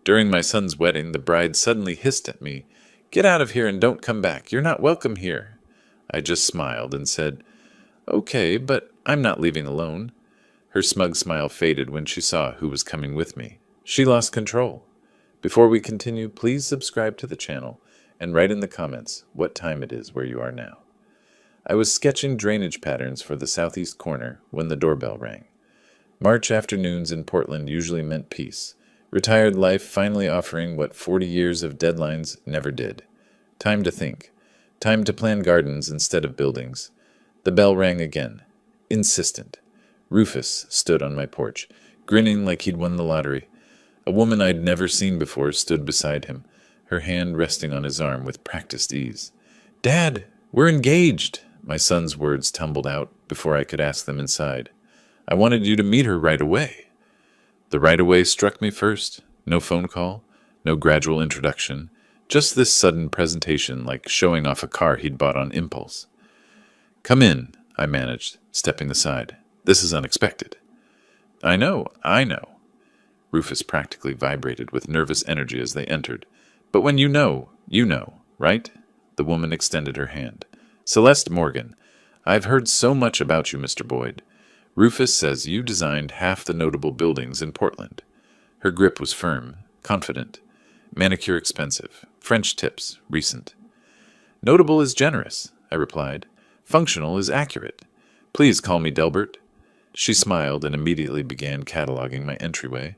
During my son's wedding, the bride suddenly hissed at me, "Get out of here and don't come back. You're not welcome here." I just smiled and said, "Okay, but I'm not leaving alone." Her smug smile faded when she saw who was coming with me. She lost control. Before we continue, please subscribe to the channel and write in the comments what time it is where you are now. I was sketching drainage patterns for the southeast corner when the doorbell rang. March afternoons in Portland usually meant peace. Retired life finally offering what 40 years of deadlines never did. Time to think. Time to plan gardens instead of buildings. The bell rang again. Insistent. Rufus stood on my porch, grinning like he'd won the lottery. A woman I'd never seen before stood beside him, her hand resting on his arm with practiced ease. "Dad, we're engaged!" My son's words tumbled out before I could ask them inside. "I wanted you to meet her right away." The right away struck me first. No phone call, no gradual introduction, just this sudden presentation like showing off a car he'd bought on impulse. "Come in," I managed, stepping aside. "This is unexpected." I know. Rufus practically vibrated with nervous energy as they entered. "But when you know, right?" The woman extended her hand. "Celeste Morgan, I've heard so much about you, Mr. Boyd. Rufus says you designed half the notable buildings in Portland." Her grip was firm, confident. Manicure expensive. French tips, recent. "Notable is generous," I replied. "Functional is accurate. Please call me Delbert." She smiled and immediately began cataloging my entryway.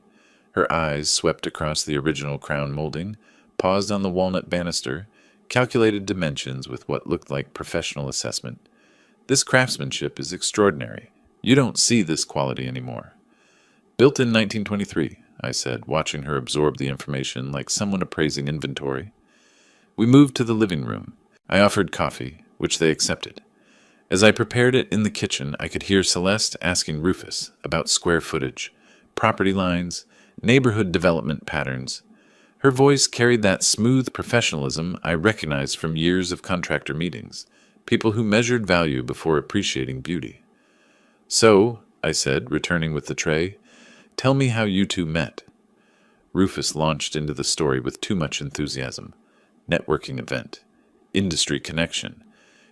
Her eyes swept across the original crown molding, paused on the walnut banister, calculated dimensions with what looked like professional assessment. "This craftsmanship is extraordinary. You don't see this quality anymore." "Built in 1923, I said, watching her absorb the information like someone appraising inventory. We moved to the living room. I offered coffee, which they accepted. As I prepared it in the kitchen, I could hear Celeste asking Rufus about square footage, property lines, neighborhood development patterns. Her voice carried that smooth professionalism I recognized from years of contractor meetings, people who measured value before appreciating beauty. "So," I said, returning with the tray, "tell me how you two met." Rufus launched into the story with too much enthusiasm. Networking event. Industry connection.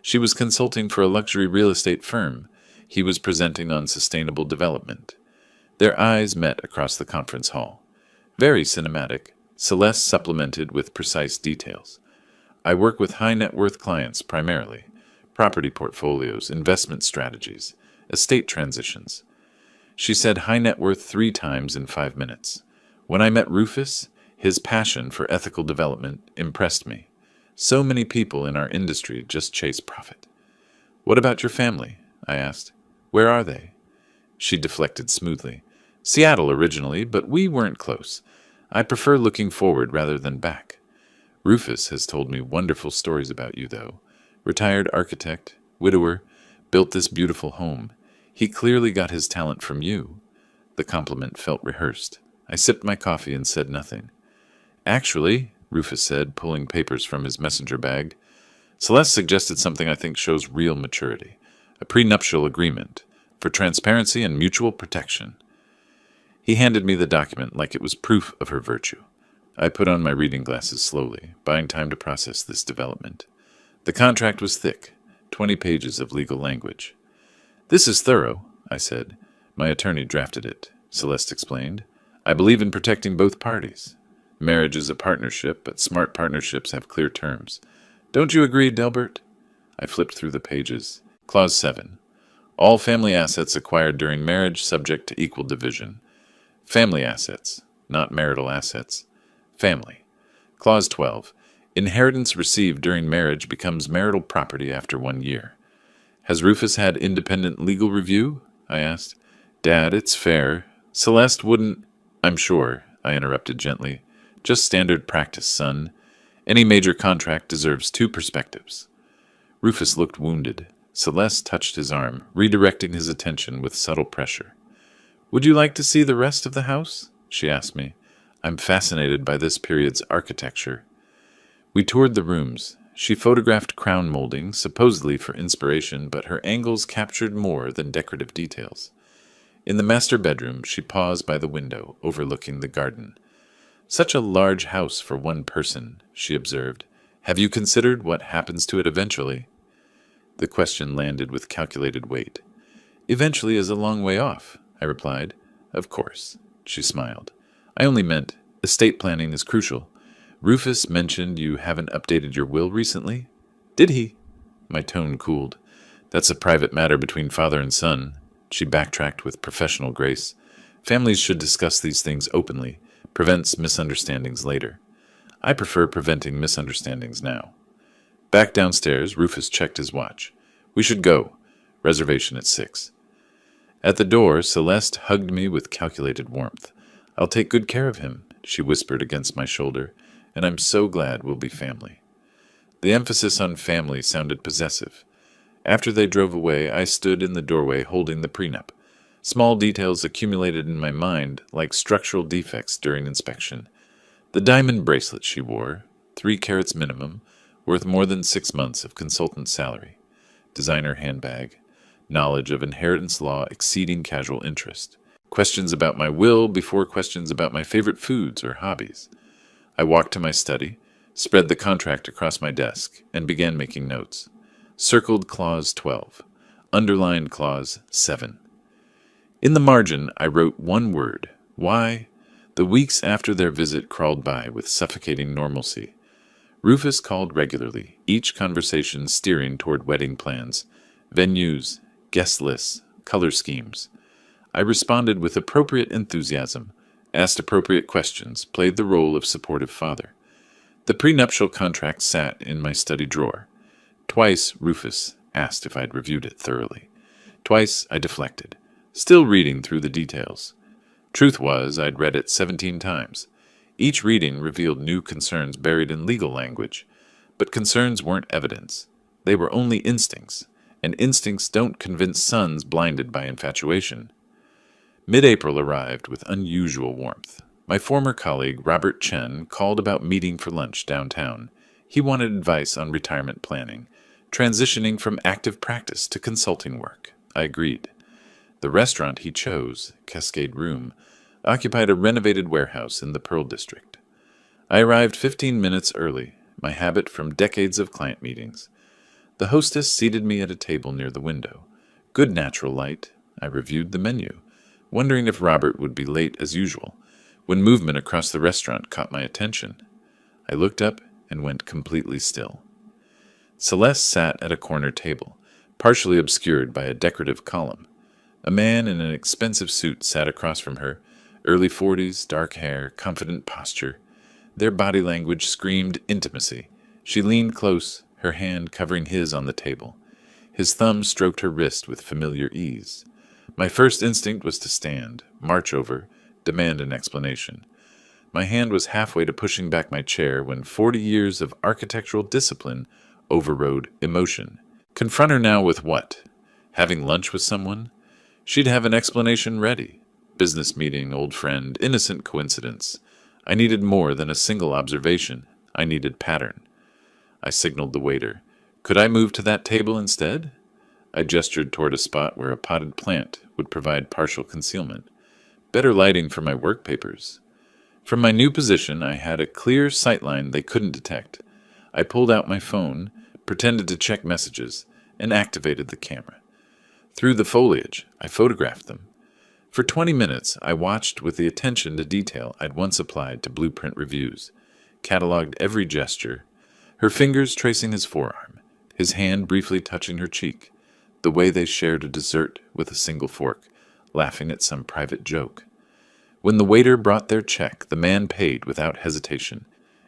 She was consulting for a luxury real estate firm. He was presenting on sustainable development. Their eyes met across the conference hall. Very cinematic, Celeste supplemented with precise details. "I work with high net worth clients primarily. Property portfolios, investment strategies, estate transitions." She said high net worth 3 times in 5 minutes. When I met Rufus, his passion for ethical development impressed me. So many people in our industry just chase profit. "What about your family?" I asked. "Where are they?" She deflected smoothly. "Seattle originally, but we weren't close. I prefer looking forward rather than back. Rufus has told me wonderful stories about you, though. Retired architect, widower, built this beautiful home. He clearly got his talent from you." The compliment felt rehearsed. I sipped my coffee and said nothing. "Actually," Rufus said, pulling papers from his messenger bag, "Celeste suggested something I think shows real maturity. A prenuptial agreement, for transparency and mutual protection." He handed me the document like it was proof of her virtue. I put on my reading glasses slowly, buying time to process this development. The contract was thick, 20 pages of legal language. "This is thorough," I said. "My attorney drafted it," Celeste explained. "I believe in protecting both parties. Marriage is a partnership, but smart partnerships have clear terms. Don't you agree, Delbert?" I flipped through the pages. Clause 7. All family assets acquired during marriage subject to equal division. Family assets, not marital assets. Family. Clause 12. Inheritance received during marriage becomes marital property after 1 year. "Has Rufus had independent legal review?" I asked. "Dad, it's fair. Celeste wouldn't—" "I'm sure," I interrupted gently. "Just standard practice, son. Any major contract deserves 2 perspectives." Rufus looked wounded. Celeste touched his arm, redirecting his attention with subtle pressure. "Would you like to see the rest of the house?" she asked me. "I'm fascinated by this period's architecture." We toured the rooms. She photographed crown moldings, supposedly for inspiration, but her angles captured more than decorative details. In the master bedroom, she paused by the window, overlooking the garden. Such a large house for one person, she observed. Have you considered what happens to it eventually? The question landed with calculated weight. Eventually is a long way off, I replied. Of course, she smiled. I only meant estate planning is crucial. Rufus mentioned you haven't updated your will recently. Did he? My tone cooled. That's a private matter between father and son. She backtracked with professional grace. Families should discuss these things openly. Prevents misunderstandings later. I prefer preventing misunderstandings now. Back downstairs, Rufus checked his watch. We should go. Reservation at 6. At the door, Celeste hugged me with calculated warmth. I'll take good care of him, she whispered against my shoulder, and I'm so glad we'll be family. The emphasis on family sounded possessive. After they drove away, I stood in the doorway holding the prenup. Small details accumulated in my mind like structural defects during inspection. The diamond bracelet she wore, 3 carats minimum, worth more than 6 months of consultant salary. Designer handbag. Knowledge of inheritance law exceeding casual interest. Questions about my will before questions about my favorite foods or hobbies. I walked to my study, spread the contract across my desk, and began making notes. Circled clause 12. Underlined clause 7. In the margin, I wrote one word. Why? The weeks after their visit crawled by with suffocating normalcy. Rufus called regularly, each conversation steering toward wedding plans, venues, guest lists, color schemes. I responded with appropriate enthusiasm, asked appropriate questions, played the role of supportive father. The prenuptial contract sat in my study drawer. Twice Rufus asked if I'd reviewed it thoroughly. Twice I deflected, still reading through the details. Truth was, I'd read it 17 times. Each reading revealed new concerns buried in legal language, but concerns weren't evidence. They were only instincts, and instincts don't convince sons blinded by infatuation. Mid-April arrived with unusual warmth. My former colleague, Robert Chen, called about meeting for lunch downtown. He wanted advice on retirement planning, transitioning from active practice to consulting work. I agreed. The restaurant he chose, Cascade Room, occupied a renovated warehouse in the Pearl District. I arrived 15 minutes early, my habit from decades of client meetings. The hostess seated me at a table near the window. Good natural light. I reviewed the menu, wondering if Robert would be late as usual, when movement across the restaurant caught my attention. I looked up and went completely still. Celeste sat at a corner table, partially obscured by a decorative column. A man in an expensive suit sat across from her, early 40s, dark hair, confident posture. Their body language screamed intimacy. She leaned close, her hand covering his on the table. His thumb stroked her wrist with familiar ease. My first instinct was to stand, march over, demand an explanation. My hand was halfway to pushing back my chair when 40 years of architectural discipline overrode emotion. Confront her now with what? Having lunch with someone? She'd have an explanation ready. Business meeting, old friend, innocent coincidence. I needed more than a single observation. I needed pattern. I signaled the waiter. Could I move to that table instead? I gestured toward a spot where a potted plant would provide partial concealment. Better lighting for my work papers. From my new position, I had a clear sightline they couldn't detect. I pulled out my phone, pretended to check messages, and activated the camera. Through the foliage, I photographed them. For 20 minutes, I watched with the attention to detail I'd once applied to blueprint reviews, cataloged every gesture, her fingers tracing his forearm, his hand briefly touching her cheek, the way they shared a dessert with a single fork, laughing at some private joke. When the waiter brought their check, the man paid without hesitation.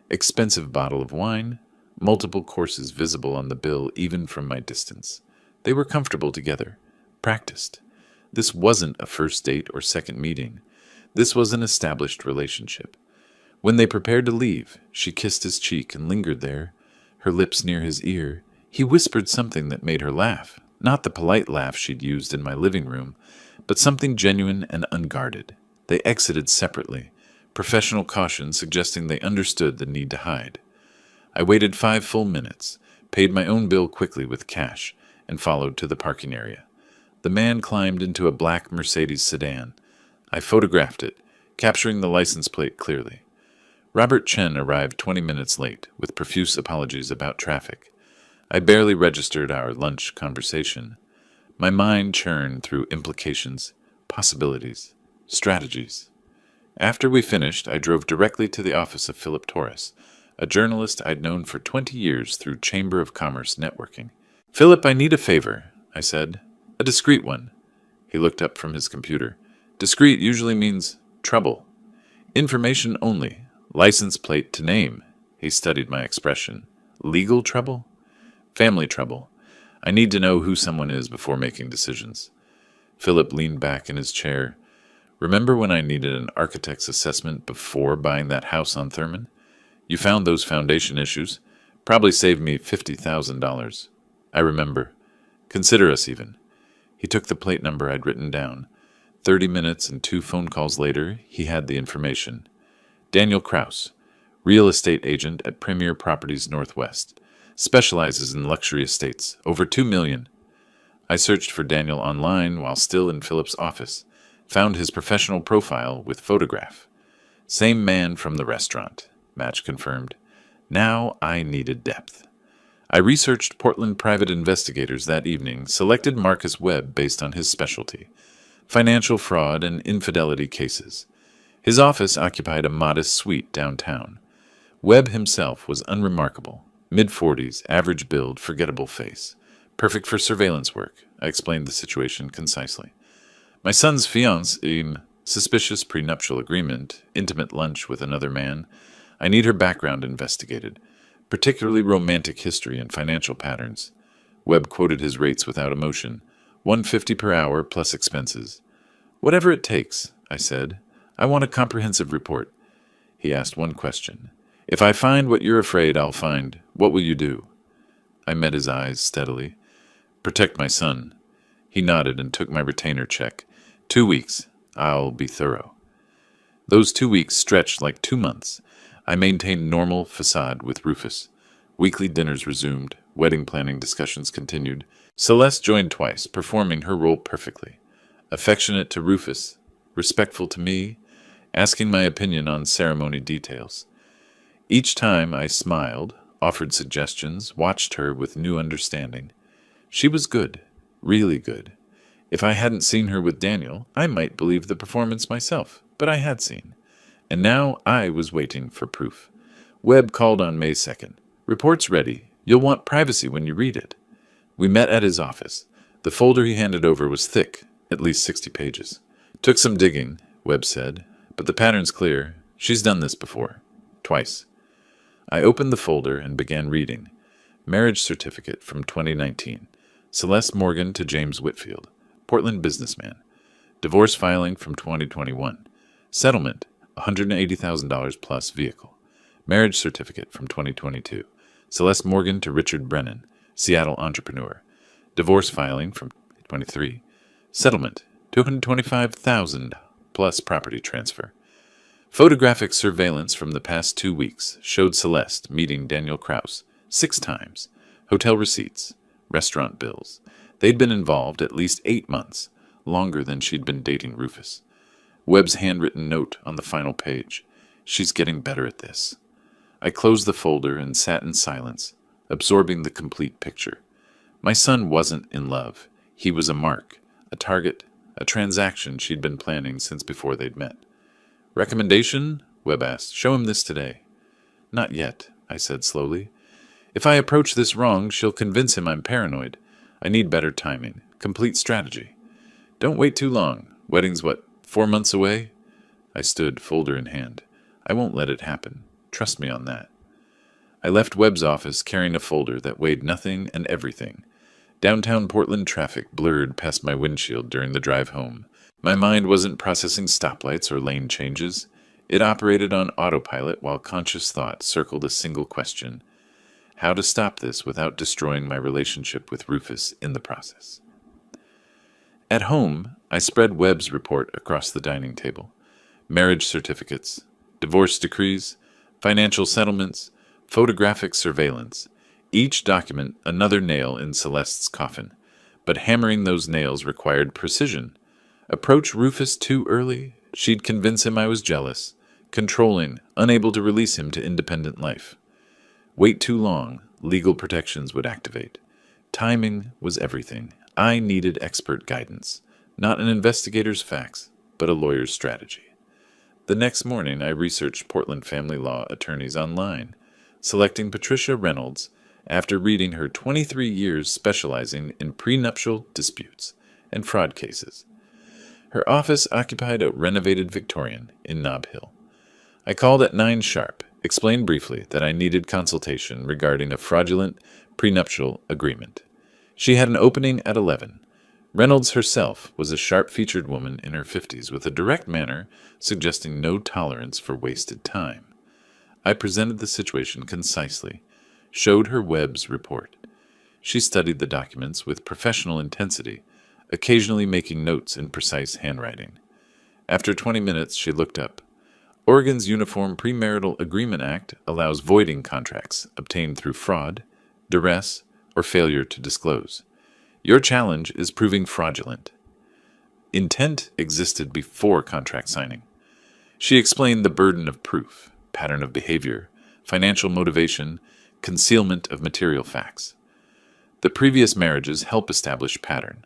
Expensive bottle of wine, multiple courses visible on the bill even from my distance. They were comfortable together, practiced. This wasn't a first date or second meeting. This was an established relationship. When they prepared to leave, she kissed his cheek and lingered there, her lips near his ear. He whispered something that made her laugh, not the polite laugh she'd used in my living room, but something genuine and unguarded. They exited separately, professional caution suggesting they understood the need to hide. I waited 5 full minutes, paid my own bill quickly with cash, and followed to the parking area. The man climbed into a black Mercedes sedan. I photographed it, capturing the license plate clearly. Robert Chen arrived 20 minutes late, with profuse apologies about traffic. I barely registered our lunch conversation. My mind churned through implications, possibilities, strategies. After we finished, I drove directly to the office of Philip Torres, a journalist I'd known for 20 years through Chamber of Commerce networking. "Philip, I need a favor," I said. "A discreet one." He looked up from his computer. "Discreet usually means trouble. Information only. License plate to name." He studied my expression. "Legal trouble?" "Family trouble. I need to know who someone is before making decisions." Philip leaned back in his chair. "Remember when I needed an architect's assessment before buying that house on Thurman? You found those foundation issues. Probably saved me $50,000. I remember. Consider us even." He took the plate number I'd written down. 30 minutes and 2 phone calls later, he had the information. Daniel Kraus, real estate agent at Premier Properties Northwest. Specializes in luxury estates. Over $2 million. I searched for Daniel online while still in Philip's office. Found his professional profile with photograph. Same man from the restaurant. Match confirmed. Now I needed depth. I researched Portland private investigators that evening, selected Marcus Webb based on his specialty. Financial fraud and infidelity cases. His office occupied a modest suite downtown. Webb himself was unremarkable. Mid-40s, average build, forgettable face. Perfect for surveillance work. I explained the situation concisely. My son's fiancée, suspicious prenuptial agreement, intimate lunch with another man. I need her background investigated, particularly romantic history and financial patterns. Webb quoted his rates without emotion. $150 per hour plus expenses. "Whatever it takes," I said. "I want a comprehensive report." He asked one question. "If I find what you're afraid I'll find, what will you do?" I met his eyes steadily. "Protect my son." He nodded and took my retainer check. 2 weeks. I'll be thorough. Those 2 weeks stretched like 2 months. I maintained normal facade with Rufus. Weekly dinners resumed. Wedding planning discussions continued. Celeste joined twice, performing her role perfectly. Affectionate to Rufus, respectful to me, asking my opinion on ceremony details. Each time I smiled, offered suggestions, watched her with new understanding. She was good, really good. If I hadn't seen her with Daniel, I might believe the performance myself, but I had seen. And now I was waiting for proof. Webb called on May 2nd. "Report's ready. You'll want privacy when you read it." We met at his office. The folder he handed over was thick, at least 60 pages. "Took some digging," Webb said, "but the pattern's clear. She's done this before. Twice." I opened the folder and began reading. Marriage certificate from 2019. Celeste Morgan to James Whitfield. Portland businessman. Divorce filing from 2021. Settlement, $180,000 plus vehicle. Marriage certificate from 2022. Celeste Morgan to Richard Brennan, Seattle entrepreneur. Divorce filing from 2023. Settlement, $225,000 plus property transfer. Photographic surveillance from the past 2 weeks showed Celeste meeting Daniel Kraus 6 times. Hotel receipts, restaurant bills. They'd been involved at least 8 months, longer than she'd been dating Rufus. Webb's handwritten note on the final page. She's getting better at this. I closed the folder and sat in silence, absorbing the complete picture. My son wasn't in love. He was a mark, a target, a transaction she'd been planning since before they'd met. "Recommendation?" Webb asked. "Show him this today." "Not yet," I said slowly. "If I approach this wrong, she'll convince him I'm paranoid. I need better timing, complete strategy. Don't wait too long. Wedding's 4 months away?" I stood, folder in hand. "I won't let it happen. Trust me on that." I left Webb's office carrying a folder that weighed nothing and everything. Downtown Portland traffic blurred past my windshield during the drive home. My mind wasn't processing stoplights or lane changes. It operated on autopilot while conscious thought circled a single question: how to stop this without destroying my relationship with Rufus in the process. At home, I spread Webb's report across the dining table. Marriage certificates, divorce decrees, financial settlements, photographic surveillance. Each document another nail in Celeste's coffin. But hammering those nails required precision. Approach Rufus too early, she'd convince him I was jealous. controlling, unable to release him to independent life. Wait too long, legal protections would activate. Timing was everything. I needed expert guidance, not an investigator's facts, but a lawyer's strategy. The next morning, I researched Portland family law attorneys online, selecting Patricia Reynolds after reading her 23 years specializing in prenuptial disputes and fraud cases. Her office occupied a renovated Victorian in Nob Hill. I called at 9 sharp, explained briefly that I needed consultation regarding a fraudulent prenuptial agreement. She had an opening at 11. Reynolds herself was a sharp-featured woman in her 50s with a direct manner suggesting no tolerance for wasted time. I presented the situation concisely, showed her Webb's report. She studied the documents with professional intensity, occasionally making notes in precise handwriting. After 20 minutes, she looked up. Oregon's Uniform Premarital Agreement Act allows voiding contracts obtained through fraud, duress, or failure to disclose. Your challenge is proving fraudulent. Intent existed before contract signing. She explained the burden of proof, pattern of behavior, financial motivation, concealment of material facts. The previous marriages help establish pattern.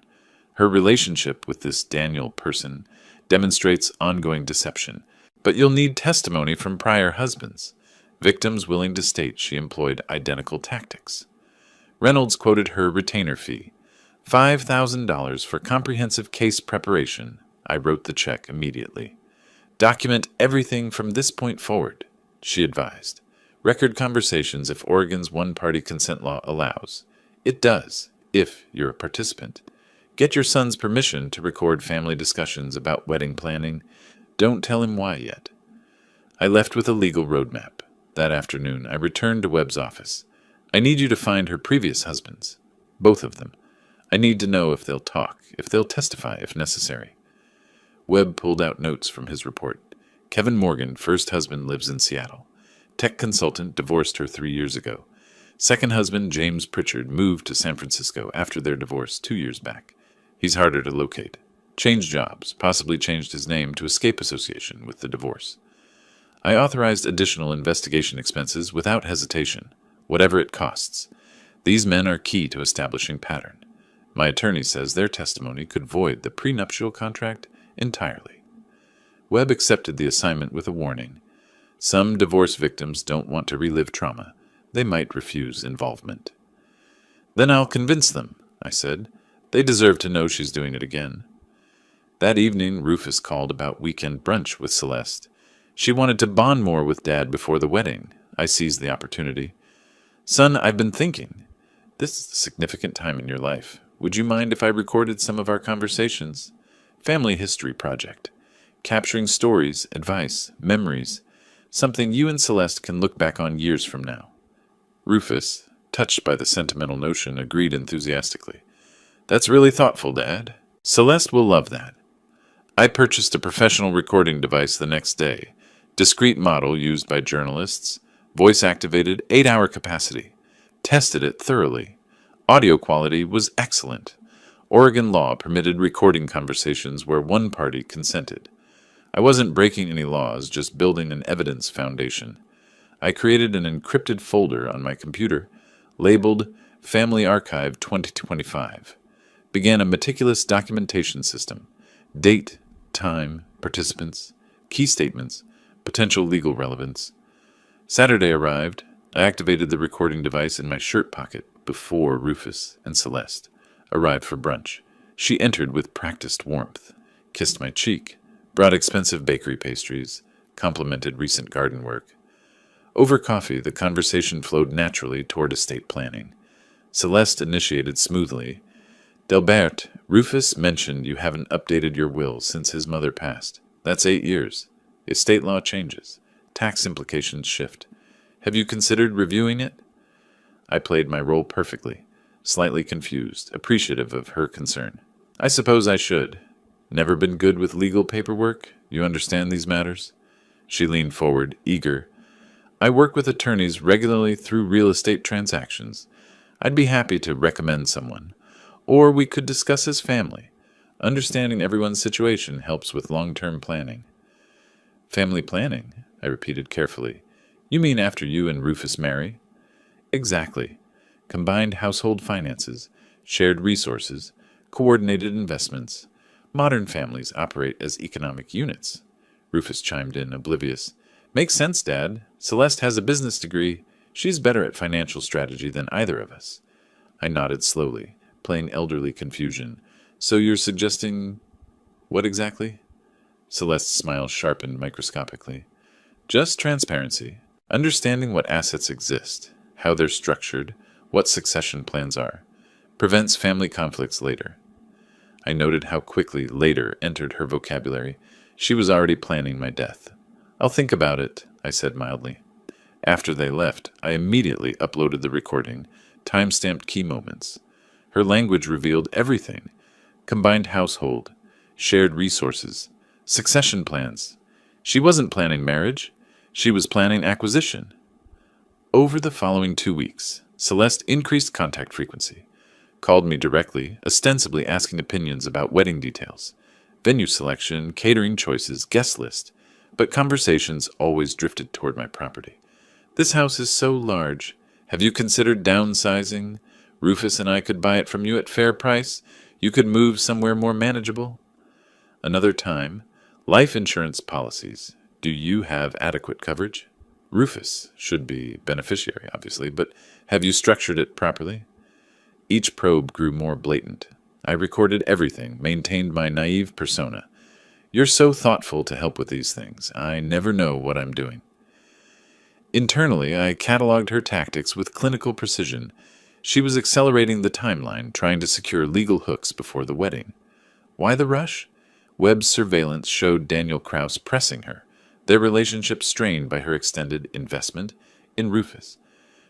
Her relationship with this Daniel person demonstrates ongoing deception, but you'll need testimony from prior husbands, victims willing to state she employed identical tactics. Reynolds quoted her retainer fee, $5,000 for comprehensive case preparation. I wrote the check immediately. Document everything from this point forward, she advised. Record conversations if Oregon's one-party consent law allows. It does, if you're a participant. Get your son's permission to record family discussions about wedding planning. Don't tell him why yet. I left with a legal roadmap. That afternoon, I returned to Webb's office. I need you to find her previous husbands. Both of them. I need to know if they'll talk, if they'll testify if necessary. Webb pulled out notes from his report. Kevin Morgan, first husband, lives in Seattle. Tech consultant, divorced her 3 years ago. Second husband, James Pritchard, moved to San Francisco after their divorce 2 years back. He's harder to locate. Changed jobs, possibly changed his name to escape association with the divorce. I authorized additional investigation expenses without hesitation, whatever it costs. These men are key to establishing pattern. My attorney says their testimony could void the prenuptial contract entirely. Webb accepted the assignment with a warning. Some divorce victims don't want to relive trauma. They might refuse involvement. Then I'll convince them, I said. They deserve to know she's doing it again. That evening, Rufus called about weekend brunch with Celeste. She wanted to bond more with Dad before the wedding. I seized the opportunity. Son, I've been thinking. This is a significant time in your life. Would you mind if I recorded some of our conversations? Family history project. Capturing stories, advice, memories. Something you and Celeste can look back on years from now. Rufus, touched by the sentimental notion, agreed enthusiastically. That's really thoughtful, Dad. Celeste will love that. I purchased a professional recording device the next day. Discrete model used by journalists. Voice-activated, 8-hour capacity. Tested it thoroughly. Audio quality was excellent. Oregon law permitted recording conversations where one party consented. I wasn't breaking any laws, just building an evidence foundation. I created an encrypted folder on my computer, labeled Family Archive 2025. Began a meticulous documentation system. Date, time, participants, key statements, potential legal relevance. Saturday arrived. I activated the recording device in my shirt pocket before Rufus and Celeste arrived for brunch. She entered with practiced warmth, kissed my cheek, brought expensive bakery pastries, complimented recent garden work. Over coffee, the conversation flowed naturally toward estate planning. Celeste initiated smoothly. Delbert, Rufus mentioned you haven't updated your will since his mother passed. That's 8 years. Estate law changes. Tax implications shift. Have you considered reviewing it? I played my role perfectly, slightly confused, appreciative of her concern. I suppose I should. Never been good with legal paperwork? You understand these matters? She leaned forward, eager. I work with attorneys regularly through real estate transactions. I'd be happy to recommend someone. Or we could discuss his family. Understanding everyone's situation helps with long-term planning. Family planning? I repeated carefully. You mean after you and Rufus marry? Exactly. Combined household finances, shared resources, coordinated investments. Modern families operate as economic units. Rufus chimed in, oblivious. Makes sense, Dad. Celeste has a business degree. She's better at financial strategy than either of us. I nodded slowly, playing elderly confusion. So you're suggesting... What exactly? Celeste's smile sharpened microscopically. Just transparency. Understanding what assets exist, how they're structured, what succession plans are. Prevents family conflicts later. I noted how quickly later entered her vocabulary. She was already planning my death. I'll think about it, I said mildly. After they left, I immediately uploaded the recording, time-stamped key moments. Her language revealed everything. Combined household, shared resources, succession plans. She wasn't planning marriage. She was planning acquisition. Over the following 2 weeks, Celeste increased contact frequency, called me directly, ostensibly asking opinions about wedding details, venue selection, catering choices, guest list, but conversations always drifted toward my property. This house is so large. Have you considered downsizing? Rufus and I could buy it from you at fair price. You could move somewhere more manageable. Another time, life insurance policies. Do you have adequate coverage? Rufus should be beneficiary, obviously, but have you structured it properly? Each probe grew more blatant. I recorded everything, maintained my naive persona. You're so thoughtful to help with these things. I never know what I'm doing. Internally, I cataloged her tactics with clinical precision. She was accelerating the timeline, trying to secure legal hooks before the wedding. Why the rush? Webb's surveillance showed Daniel Kraus pressing her, their relationship strained by her extended investment in Rufus.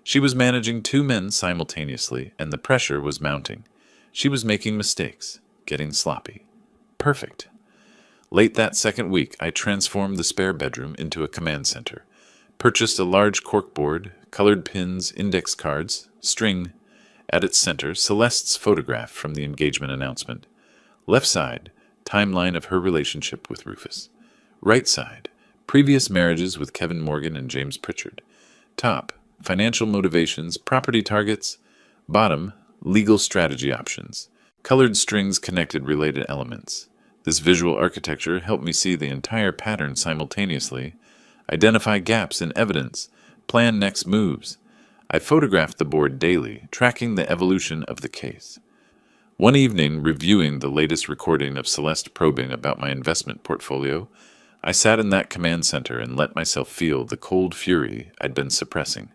She was managing 2 men simultaneously, and the pressure was mounting. She was making mistakes, getting sloppy. Perfect. Late that second week, I transformed the spare bedroom into a command center, purchased a large corkboard, colored pins, index cards, string. At its center, Celeste's photograph from the engagement announcement. Left side, timeline of her relationship with Rufus. Right side, previous marriages with Kevin Morgan and James Pritchard. Top, financial motivations, property targets. Bottom, legal strategy options. Colored strings connected related elements. This visual architecture helped me see the entire pattern simultaneously, identify gaps in evidence, plan next moves. I photographed the board daily, tracking the evolution of the case. One evening, reviewing the latest recording of Celeste probing about my investment portfolio, I sat in that command center and let myself feel the cold fury I'd been suppressing.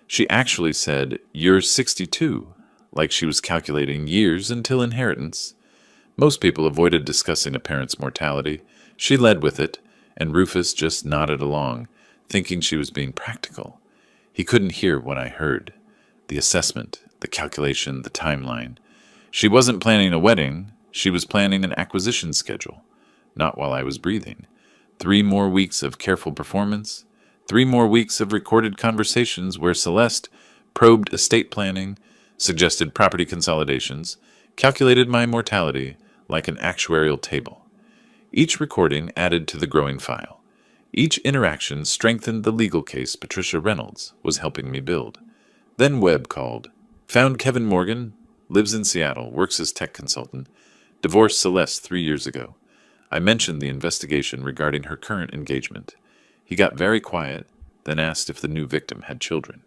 She actually said, "You're 62, like she was calculating years until inheritance. Most people avoided discussing a parent's mortality. She led with it, and Rufus just nodded along, thinking she was being practical. He couldn't hear what I heard. The assessment, the calculation, the timeline. She wasn't planning a wedding. She was planning an acquisition schedule. Not while I was breathing. 3 more weeks of careful performance. 3 more weeks of recorded conversations where Celeste probed estate planning, suggested property consolidations, calculated my mortality like an actuarial table. Each recording added to the growing file. Each interaction strengthened the legal case Patricia Reynolds was helping me build. Then Webb called. Found Kevin Morgan, lives in Seattle, works as tech consultant, divorced Celeste 3 years ago. I mentioned the investigation regarding her current engagement. He got very quiet, then asked if the new victim had children.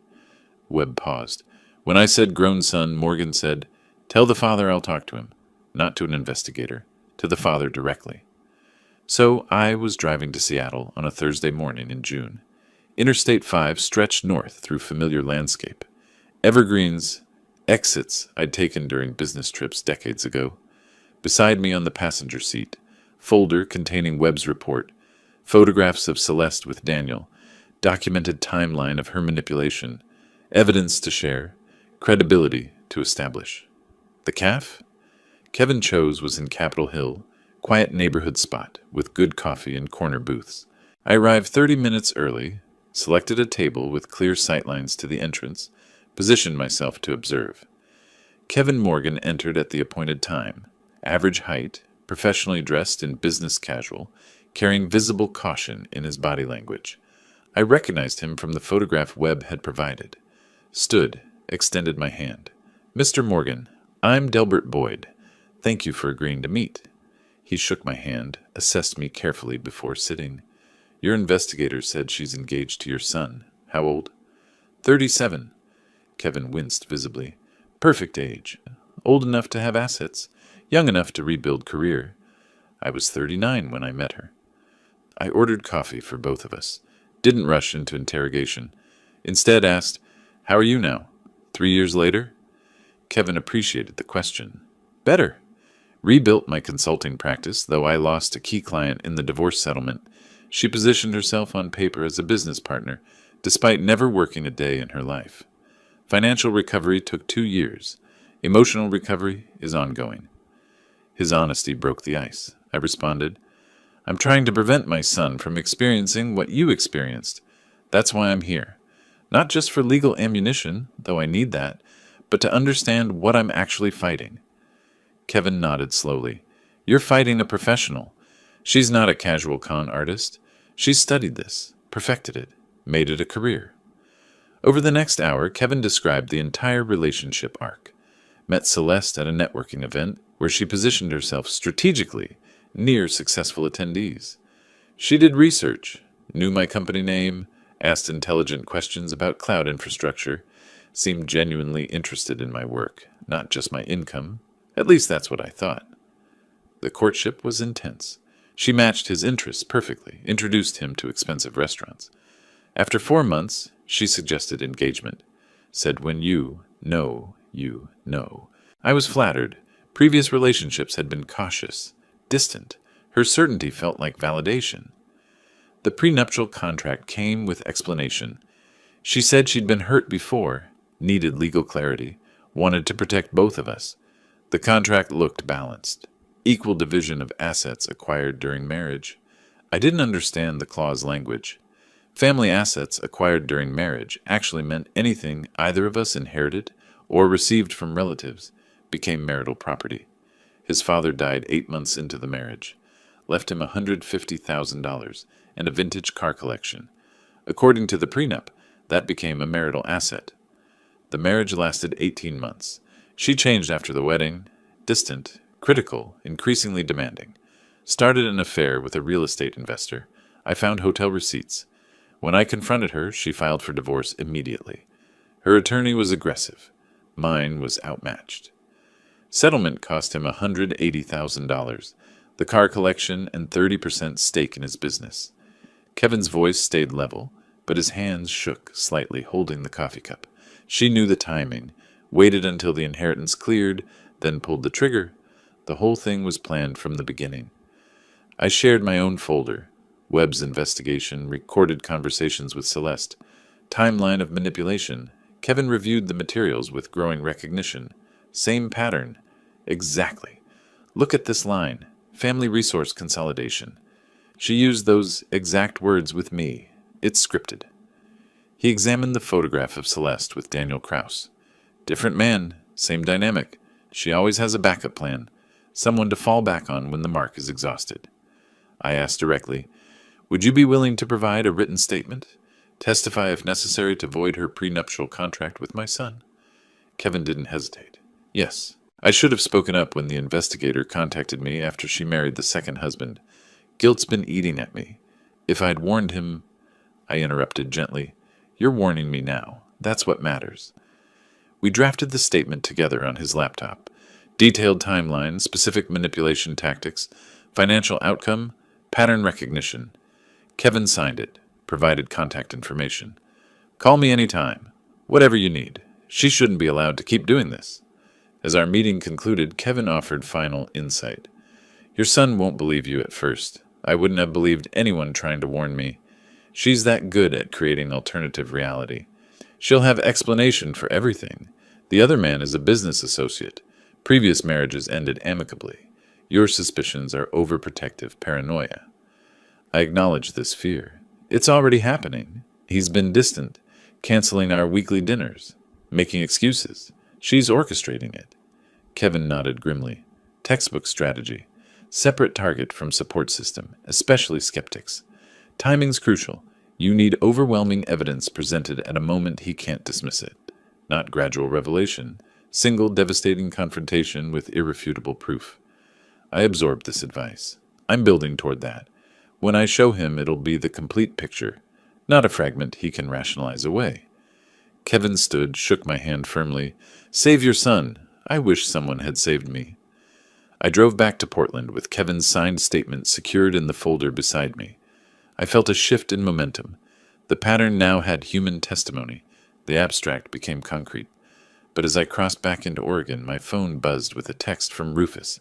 Webb paused. When I said grown son, Morgan said, "Tell the father I'll talk to him." Not to an investigator, to the father directly. So I was driving to Seattle on a Thursday morning in June. Interstate 5 stretched north through familiar landscape. Evergreens, exits I'd taken during business trips decades ago. Beside me on the passenger seat, folder containing Webb's report, photographs of Celeste with Daniel, documented timeline of her manipulation, evidence to share, credibility to establish. The CAF? Kevin Cho's was in Capitol Hill, quiet neighborhood spot with good coffee and corner booths. I arrived 30 minutes early, selected a table with clear sightlines to the entrance, positioned myself to observe. Kevin Morgan entered at the appointed time, average height, professionally dressed in business casual, carrying visible caution in his body language. I recognized him from the photograph Webb had provided. Stood, extended my hand. "Mr. Morgan, I'm Delbert Boyd. Thank you for agreeing to meet." He shook my hand, assessed me carefully before sitting. "Your investigator said she's engaged to your son. How old?" 37. Kevin winced visibly. "Perfect age. Old enough to have assets. Young enough to rebuild career. I was 39 when I met her." I ordered coffee for both of us. Didn't rush into interrogation. Instead asked, "How are you now? 3 years later?" Kevin appreciated the question. "Better. Rebuilt my consulting practice, though I lost a key client in the divorce settlement. She positioned herself on paper as a business partner, despite never working a day in her life. Financial recovery took 2 years. Emotional recovery is ongoing." His honesty broke the ice. I responded, "I'm trying to prevent my son from experiencing what you experienced. That's why I'm here. Not just for legal ammunition, though I need that, but to understand what I'm actually fighting." Kevin nodded slowly. "You're fighting a professional. She's not a casual con artist. She's studied this, perfected it, made it a career." Over the next hour, Kevin described the entire relationship arc. Met Celeste at a networking event where she positioned herself strategically near successful attendees. She did research, knew my company name, asked intelligent questions about cloud infrastructure, seemed genuinely interested in my work, not just my income. At least that's what I thought. The courtship was intense. She matched his interests perfectly, introduced him to expensive restaurants. After 4 months, she suggested engagement. Said, "When you know, you know." I was flattered. Previous relationships had been cautious, distant. Her certainty felt like validation. The prenuptial contract came with explanation. She said she'd been hurt before, needed legal clarity, wanted to protect both of us. The contract looked balanced. Equal division of assets acquired during marriage. I didn't understand the clause language. Family assets acquired during marriage actually meant anything either of us inherited or received from relatives became marital property. His father died 8 months into the marriage, left him $150,000 and a vintage car collection. According to the prenup, that became a marital asset. The marriage lasted 18 months. She changed after the wedding, distant, critical, increasingly demanding. Started an affair with a real estate investor. I found hotel receipts. When I confronted her, she filed for divorce immediately. Her attorney was aggressive. Mine was outmatched. Settlement cost him $180,000, the car collection, and 30% stake in his business. Kevin's voice stayed level, but his hands shook slightly, holding the coffee cup. She knew the timing, waited until the inheritance cleared, then pulled the trigger. The whole thing was planned from the beginning. I shared my own folder, Webb's investigation, recorded conversations with Celeste, timeline of manipulation. Kevin reviewed the materials with growing recognition. Same pattern. Exactly. Look at this line. Family resource consolidation. She used those exact words with me. It's scripted. He examined the photograph of Celeste with Daniel Kraus. Different man, same dynamic. She always has a backup plan, someone to fall back on when the mark is exhausted. I asked directly, "Would you be willing to provide a written statement? Testify if necessary to void her prenuptial contract with my son?" Kevin didn't hesitate. "Yes. I should have spoken up when the investigator contacted me after she married the second husband. Guilt's been eating at me. If I'd warned him—" I interrupted gently. "You're warning me now. That's what matters." We drafted the statement together on his laptop. Detailed timeline, specific manipulation tactics, financial outcome, pattern recognition. Kevin signed it, provided contact information. "Call me anytime. Whatever you need. She shouldn't be allowed to keep doing this." As our meeting concluded, Kevin offered final insight. "Your son won't believe you at first. I wouldn't have believed anyone trying to warn me. She's that good at creating alternative reality. She'll have explanation for everything. The other man is a business associate. Previous marriages ended amicably. Your suspicions are overprotective paranoia." I acknowledge this fear. It's already happening. He's been distant, canceling our weekly dinners, making excuses. She's orchestrating it. Kevin nodded grimly. Textbook strategy. Separate target from support system, especially skeptics. Timing's crucial. You need overwhelming evidence presented at a moment he can't dismiss it, not gradual revelation, single devastating confrontation with irrefutable proof. I absorbed this advice. I'm building toward that. When I show him, it'll be the complete picture, not a fragment he can rationalize away. Kevin stood, shook my hand firmly. Save your son. I wish someone had saved me. I drove back to Portland with Kevin's signed statement secured in the folder beside me. I felt a shift in momentum. The pattern now had human testimony. The abstract became concrete. But as I crossed back into Oregon, my phone buzzed with a text from Rufus.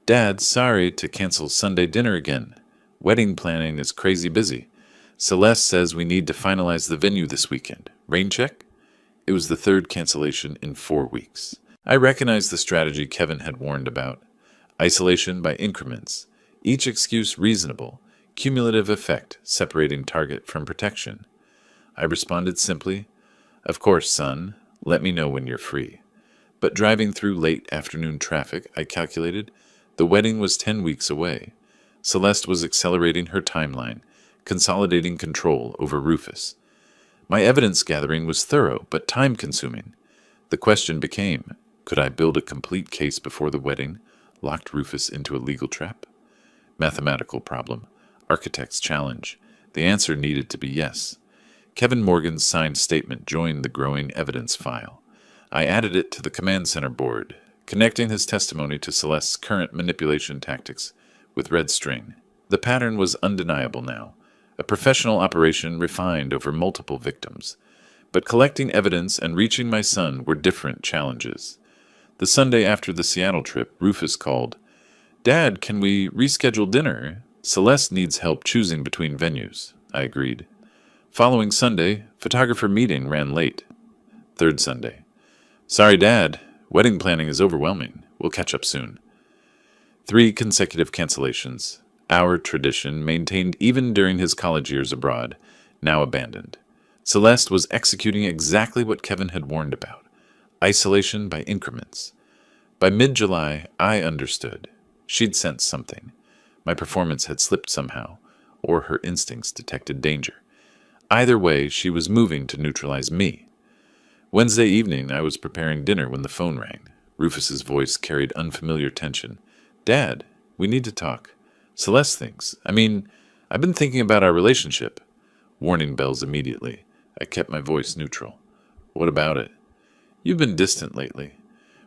Dad, sorry to cancel Sunday dinner again. Wedding planning is crazy busy. Celeste says we need to finalize the venue this weekend. Rain check? It was the third cancellation in 4 weeks. I recognized the strategy Kevin had warned about. Isolation by increments. Each excuse reasonable. Cumulative effect, separating target from protection. I responded simply, Of course, son. Let me know when you're free. But driving through late afternoon traffic, I calculated, the wedding was 10 weeks away. Celeste was accelerating her timeline, consolidating control over Rufus. My evidence gathering was thorough, but time-consuming. The question became, could I build a complete case before the wedding, locked Rufus into a legal trap? Mathematical problem. Architect's challenge. The answer needed to be yes. Kevin Morgan's signed statement joined the growing evidence file. I added it to the command center board, connecting his testimony to Celeste's current manipulation tactics with red string. The pattern was undeniable now, a professional operation refined over multiple victims. But collecting evidence and reaching my son were different challenges. The Sunday after the Seattle trip, Rufus called. Dad, can we reschedule dinner? Celeste needs help choosing between venues. I agreed. Following Sunday, photographer meeting ran late. Third Sunday. Sorry, Dad. Wedding planning is overwhelming. We'll catch up soon. 3 consecutive cancellations. Our tradition, maintained even during his college years abroad, now abandoned. Celeste was executing exactly what Kevin had warned about. Isolation by increments. By mid-July, I understood. She'd sensed something. My performance had slipped somehow, or her instincts detected danger. Either way, she was moving to neutralize me. Wednesday evening, I was preparing dinner when the phone rang. Rufus's voice carried unfamiliar tension. Dad, we need to talk. Celeste thinks. I've been thinking about our relationship. Warning bells immediately. I kept my voice neutral. What about it? You've been distant lately.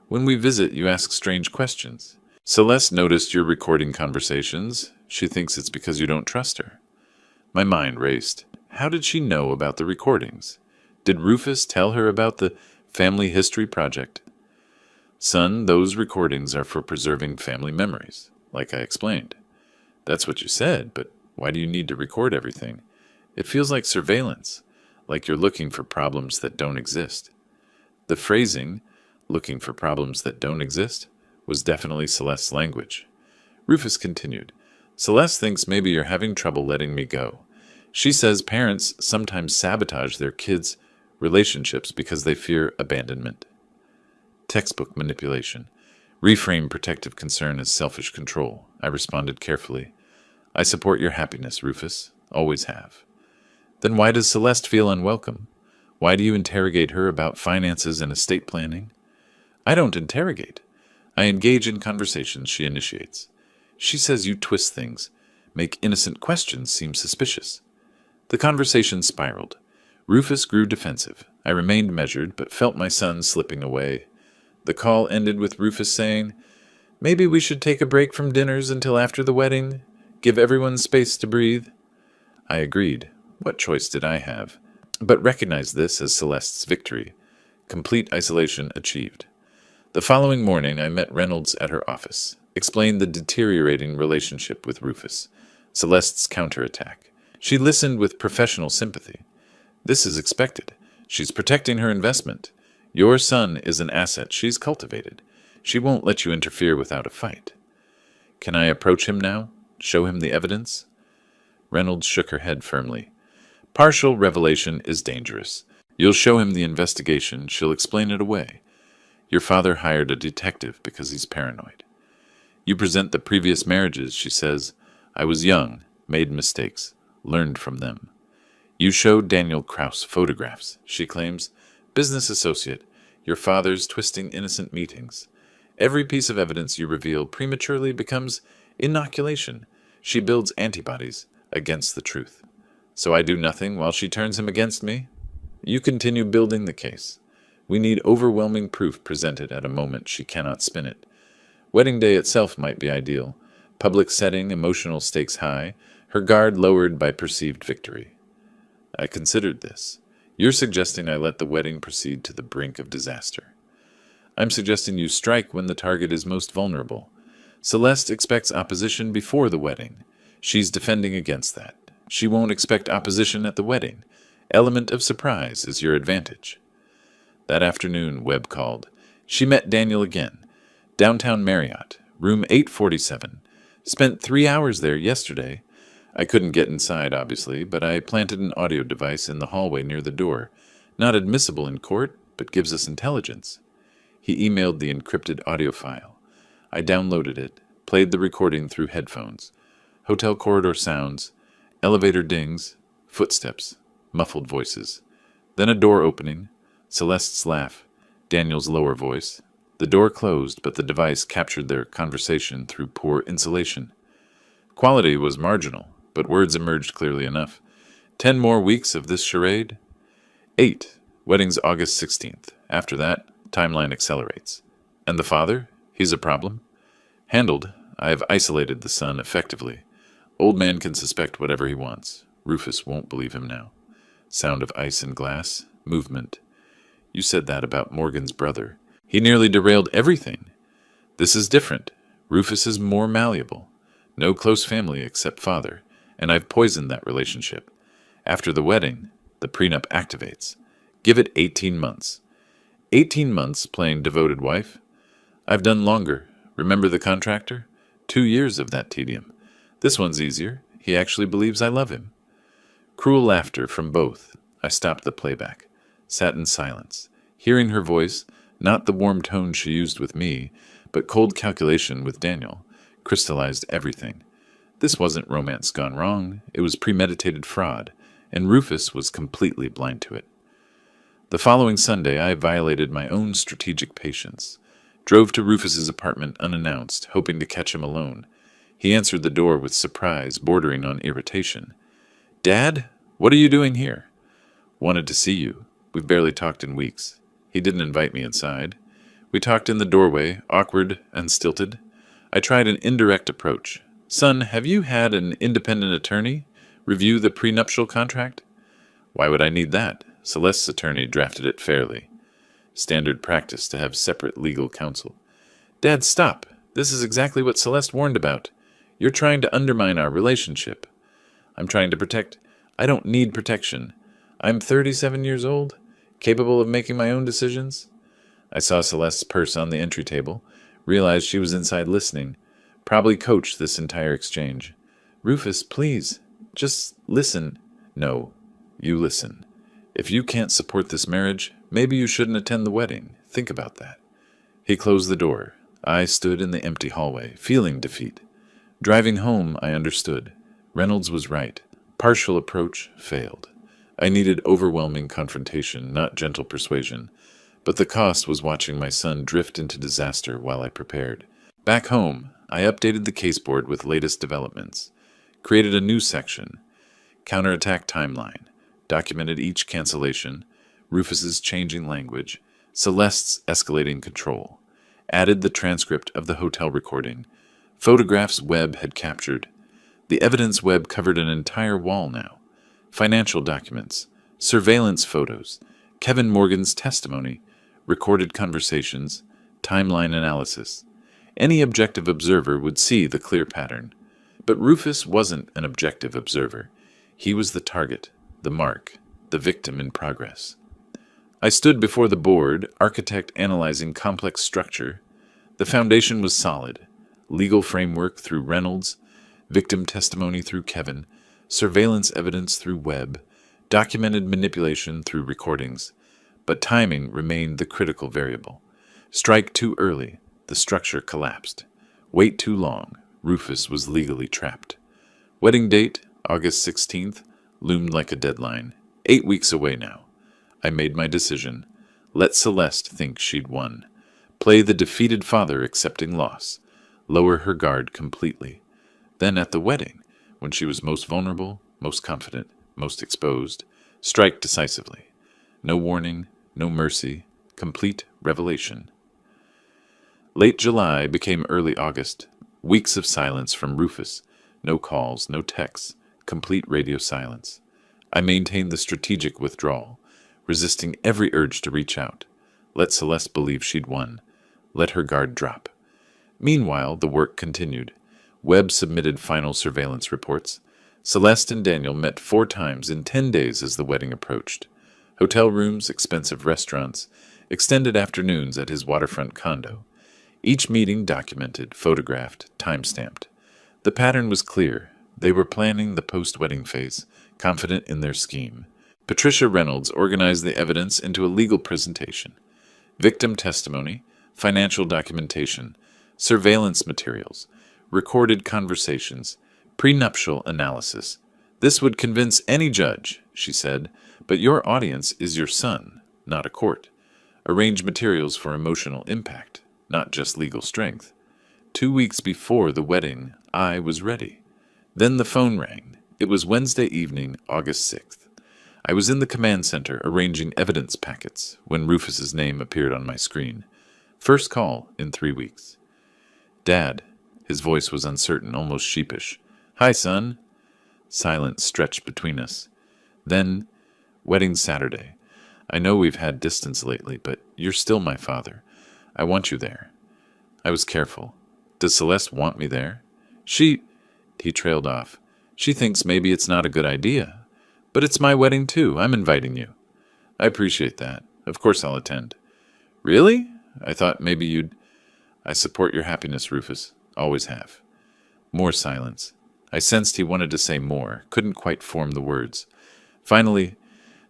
When we visit, you ask strange questions. Celeste noticed you're recording conversations. She thinks it's because you don't trust her. My mind raced. How did she know about the recordings? Did Rufus tell her about the family history project? Son, those recordings are for preserving family memories, like I explained. That's what you said, but why do you need to record everything? It feels like surveillance, like you're looking for problems that don't exist. The phrasing, looking for problems that don't exist, was definitely Celeste's language. Rufus continued, Celeste thinks maybe you're having trouble letting me go. She says parents sometimes sabotage their kids' relationships because they fear abandonment. Textbook manipulation. Reframe protective concern as selfish control. I responded carefully. I support your happiness, Rufus. Always have. Then why does Celeste feel unwelcome? Why do you interrogate her about finances and estate planning? I don't interrogate. I engage in conversations she initiates. She says you twist things, make innocent questions seem suspicious. The conversation spiraled. Rufus grew defensive. I remained measured, but felt my son slipping away. The call ended with Rufus saying, Maybe we should take a break from dinners until after the wedding? Give everyone space to breathe? I agreed. What choice did I have? But recognized this as Celeste's victory. Complete isolation achieved. The following morning, I met Reynolds at her office, explained the deteriorating relationship with Rufus, Celeste's counterattack. She listened with professional sympathy. This is expected. She's protecting her investment. Your son is an asset she's cultivated. She won't let you interfere without a fight. Can I approach him now? Show him the evidence? Reynolds shook her head firmly. Partial revelation is dangerous. You'll show him the investigation. She'll explain it away. Your father hired a detective because he's paranoid. You present the previous marriages, she says. I was young, made mistakes, learned from them. You showed Daniel Kraus photographs, she claims. Business associate. Your father's twisting innocent meetings. Every piece of evidence you reveal prematurely becomes inoculation. She builds antibodies against the truth. So I do nothing while she turns him against me? You continue building the case. We need overwhelming proof presented at a moment she cannot spin it. Wedding day itself might be ideal. Public setting, emotional stakes high, her guard lowered by perceived victory. I considered this. You're suggesting I let the wedding proceed to the brink of disaster. I'm suggesting you strike when the target is most vulnerable. Celeste expects opposition before the wedding. She's defending against that. She won't expect opposition at the wedding. Element of surprise is your advantage. That afternoon, Webb called. She met Daniel again. Downtown Marriott, room 847. Spent 3 hours there yesterday. I couldn't get inside, obviously, but I planted an audio device in the hallway near the door. Not admissible in court, but gives us intelligence. He emailed the encrypted audio file. I downloaded it, played the recording through headphones. Hotel corridor sounds, elevator dings, footsteps, muffled voices. Then a door opening, Celeste's laugh, Daniel's lower voice. The door closed, but the device captured their conversation through poor insulation. Quality was marginal, but words emerged clearly enough. 10 more weeks of this charade? 8. Wedding's August 16th. After that, timeline accelerates. And the father? He's a problem? Handled. I have isolated the son effectively. Old man can suspect whatever he wants. Rufus won't believe him now. Sound of ice and glass. Movement. You said that about Morgan's brother. He nearly derailed everything. This is different. Rufus is more malleable. No close family except father, and I've poisoned that relationship. After the wedding, the prenup activates. Give it 18 months. 18 months playing devoted wife? I've done longer. Remember the contractor? 2 years of that tedium. This one's easier. He actually believes I love him. Cruel laughter from both. I stopped the playback. Sat in silence. Hearing her voice, not the warm tone she used with me, but cold calculation with Daniel, crystallized everything. This wasn't romance gone wrong. It was premeditated fraud, and Rufus was completely blind to it. The following Sunday, I violated my own strategic patience. Drove to Rufus's apartment unannounced, hoping to catch him alone. He answered the door with surprise, bordering on irritation. "Dad, what are you doing here?" "Wanted to see you. We've barely talked in weeks." He didn't invite me inside. We talked in the doorway, awkward and stilted. I tried an indirect approach. "Son, have you had an independent attorney review the prenuptial contract?" "Why would I need that? Celeste's attorney drafted it fairly. Standard practice to have separate legal counsel." "Dad, stop. This is exactly what Celeste warned about. You're trying to undermine our relationship." "I'm trying to protect. I don't need protection. I'm 37 years old, capable of making my own decisions." I saw Celeste's purse on the entry table, realized she was inside listening, probably coached this entire exchange. "Rufus, please, just listen." "No, you listen. If you can't support this marriage, maybe you shouldn't attend the wedding. Think about that." He closed the door. I stood in the empty hallway, feeling defeat. Driving home, I understood. Reynolds was right. Partial approach failed. I needed overwhelming confrontation, not gentle persuasion. But the cost was watching my son drift into disaster while I prepared. Back home, I updated the caseboard with latest developments. Created a new section. Counterattack timeline. Documented each cancellation. Rufus's changing language. Celeste's escalating control. Added the transcript of the hotel recording. Photographs Webb had captured. The evidence Webb covered an entire wall now. Financial documents, surveillance photos, Kevin Morgan's testimony, recorded conversations, timeline analysis. Any objective observer would see the clear pattern. But Rufus wasn't an objective observer. He was the target, the mark, the victim in progress. I stood before the board, architect analyzing complex structure. The foundation was solid. Legal framework through Reynolds, victim testimony through Kevin, surveillance evidence through Webb, documented manipulation through recordings. But timing remained the critical variable. Strike too early, the structure collapsed. Wait too long, Rufus was legally trapped. Wedding date, August 16th, loomed like a deadline. 8 weeks away now. I made my decision. Let Celeste think she'd won. Play the defeated father accepting loss. Lower her guard completely. Then at the wedding, when she was most vulnerable, most confident, most exposed, strike decisively. No warning, no mercy, complete revelation. Late July became early August. Weeks of silence from Rufus. No calls, no texts, complete radio silence. I maintained the strategic withdrawal, resisting every urge to reach out. Let Celeste believe she'd won. Let her guard drop. Meanwhile, the work continued. Webb submitted final surveillance reports. Celeste and Daniel met 4 times in 10 days as the wedding approached. Hotel rooms, expensive restaurants, extended afternoons at his waterfront condo. Each meeting documented, photographed, time-stamped. The pattern was clear. They were planning the post-wedding phase, confident in their scheme. Patricia Reynolds organized the evidence into a legal presentation. Victim testimony, financial documentation, surveillance materials, recorded conversations, prenuptial analysis. This would convince any judge, she said, but your audience is your son, not a court. Arrange materials for emotional impact, not just legal strength. 2 weeks before the wedding, I was ready. Then the phone rang. It was Wednesday evening, August 6th. I was in the command center arranging evidence packets when Rufus's name appeared on my screen. First call in 3 weeks. Dad. His voice was uncertain, almost sheepish. Hi, son. Silence stretched between us. Then, wedding Saturday. I know we've had distance lately, but you're still my father. I want you there. I was careful. Does Celeste want me there? He trailed off. She thinks maybe it's not a good idea. But it's my wedding too. I'm inviting you. I appreciate that. Of course I'll attend. Really? I thought maybe you'd... I support your happiness, Rufus. Always have. More silence. I sensed he wanted to say more, couldn't quite form the words. Finally,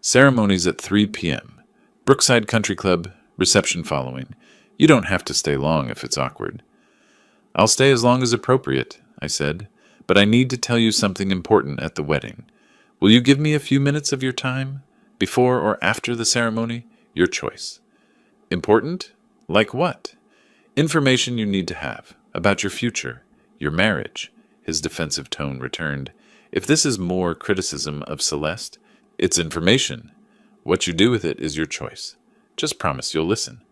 ceremonies at 3 p.m. Brookside Country Club, reception following. You don't have to stay long if it's awkward. I'll stay as long as appropriate, I said, but I need to tell you something important at the wedding. Will you give me a few minutes of your time? Before or after the ceremony? Your choice. Important? Like what? Information you need to have. About your future. Your marriage. His defensive tone returned. If this is more criticism of Celeste, it's information. What you do with it is your choice. Just promise you'll listen.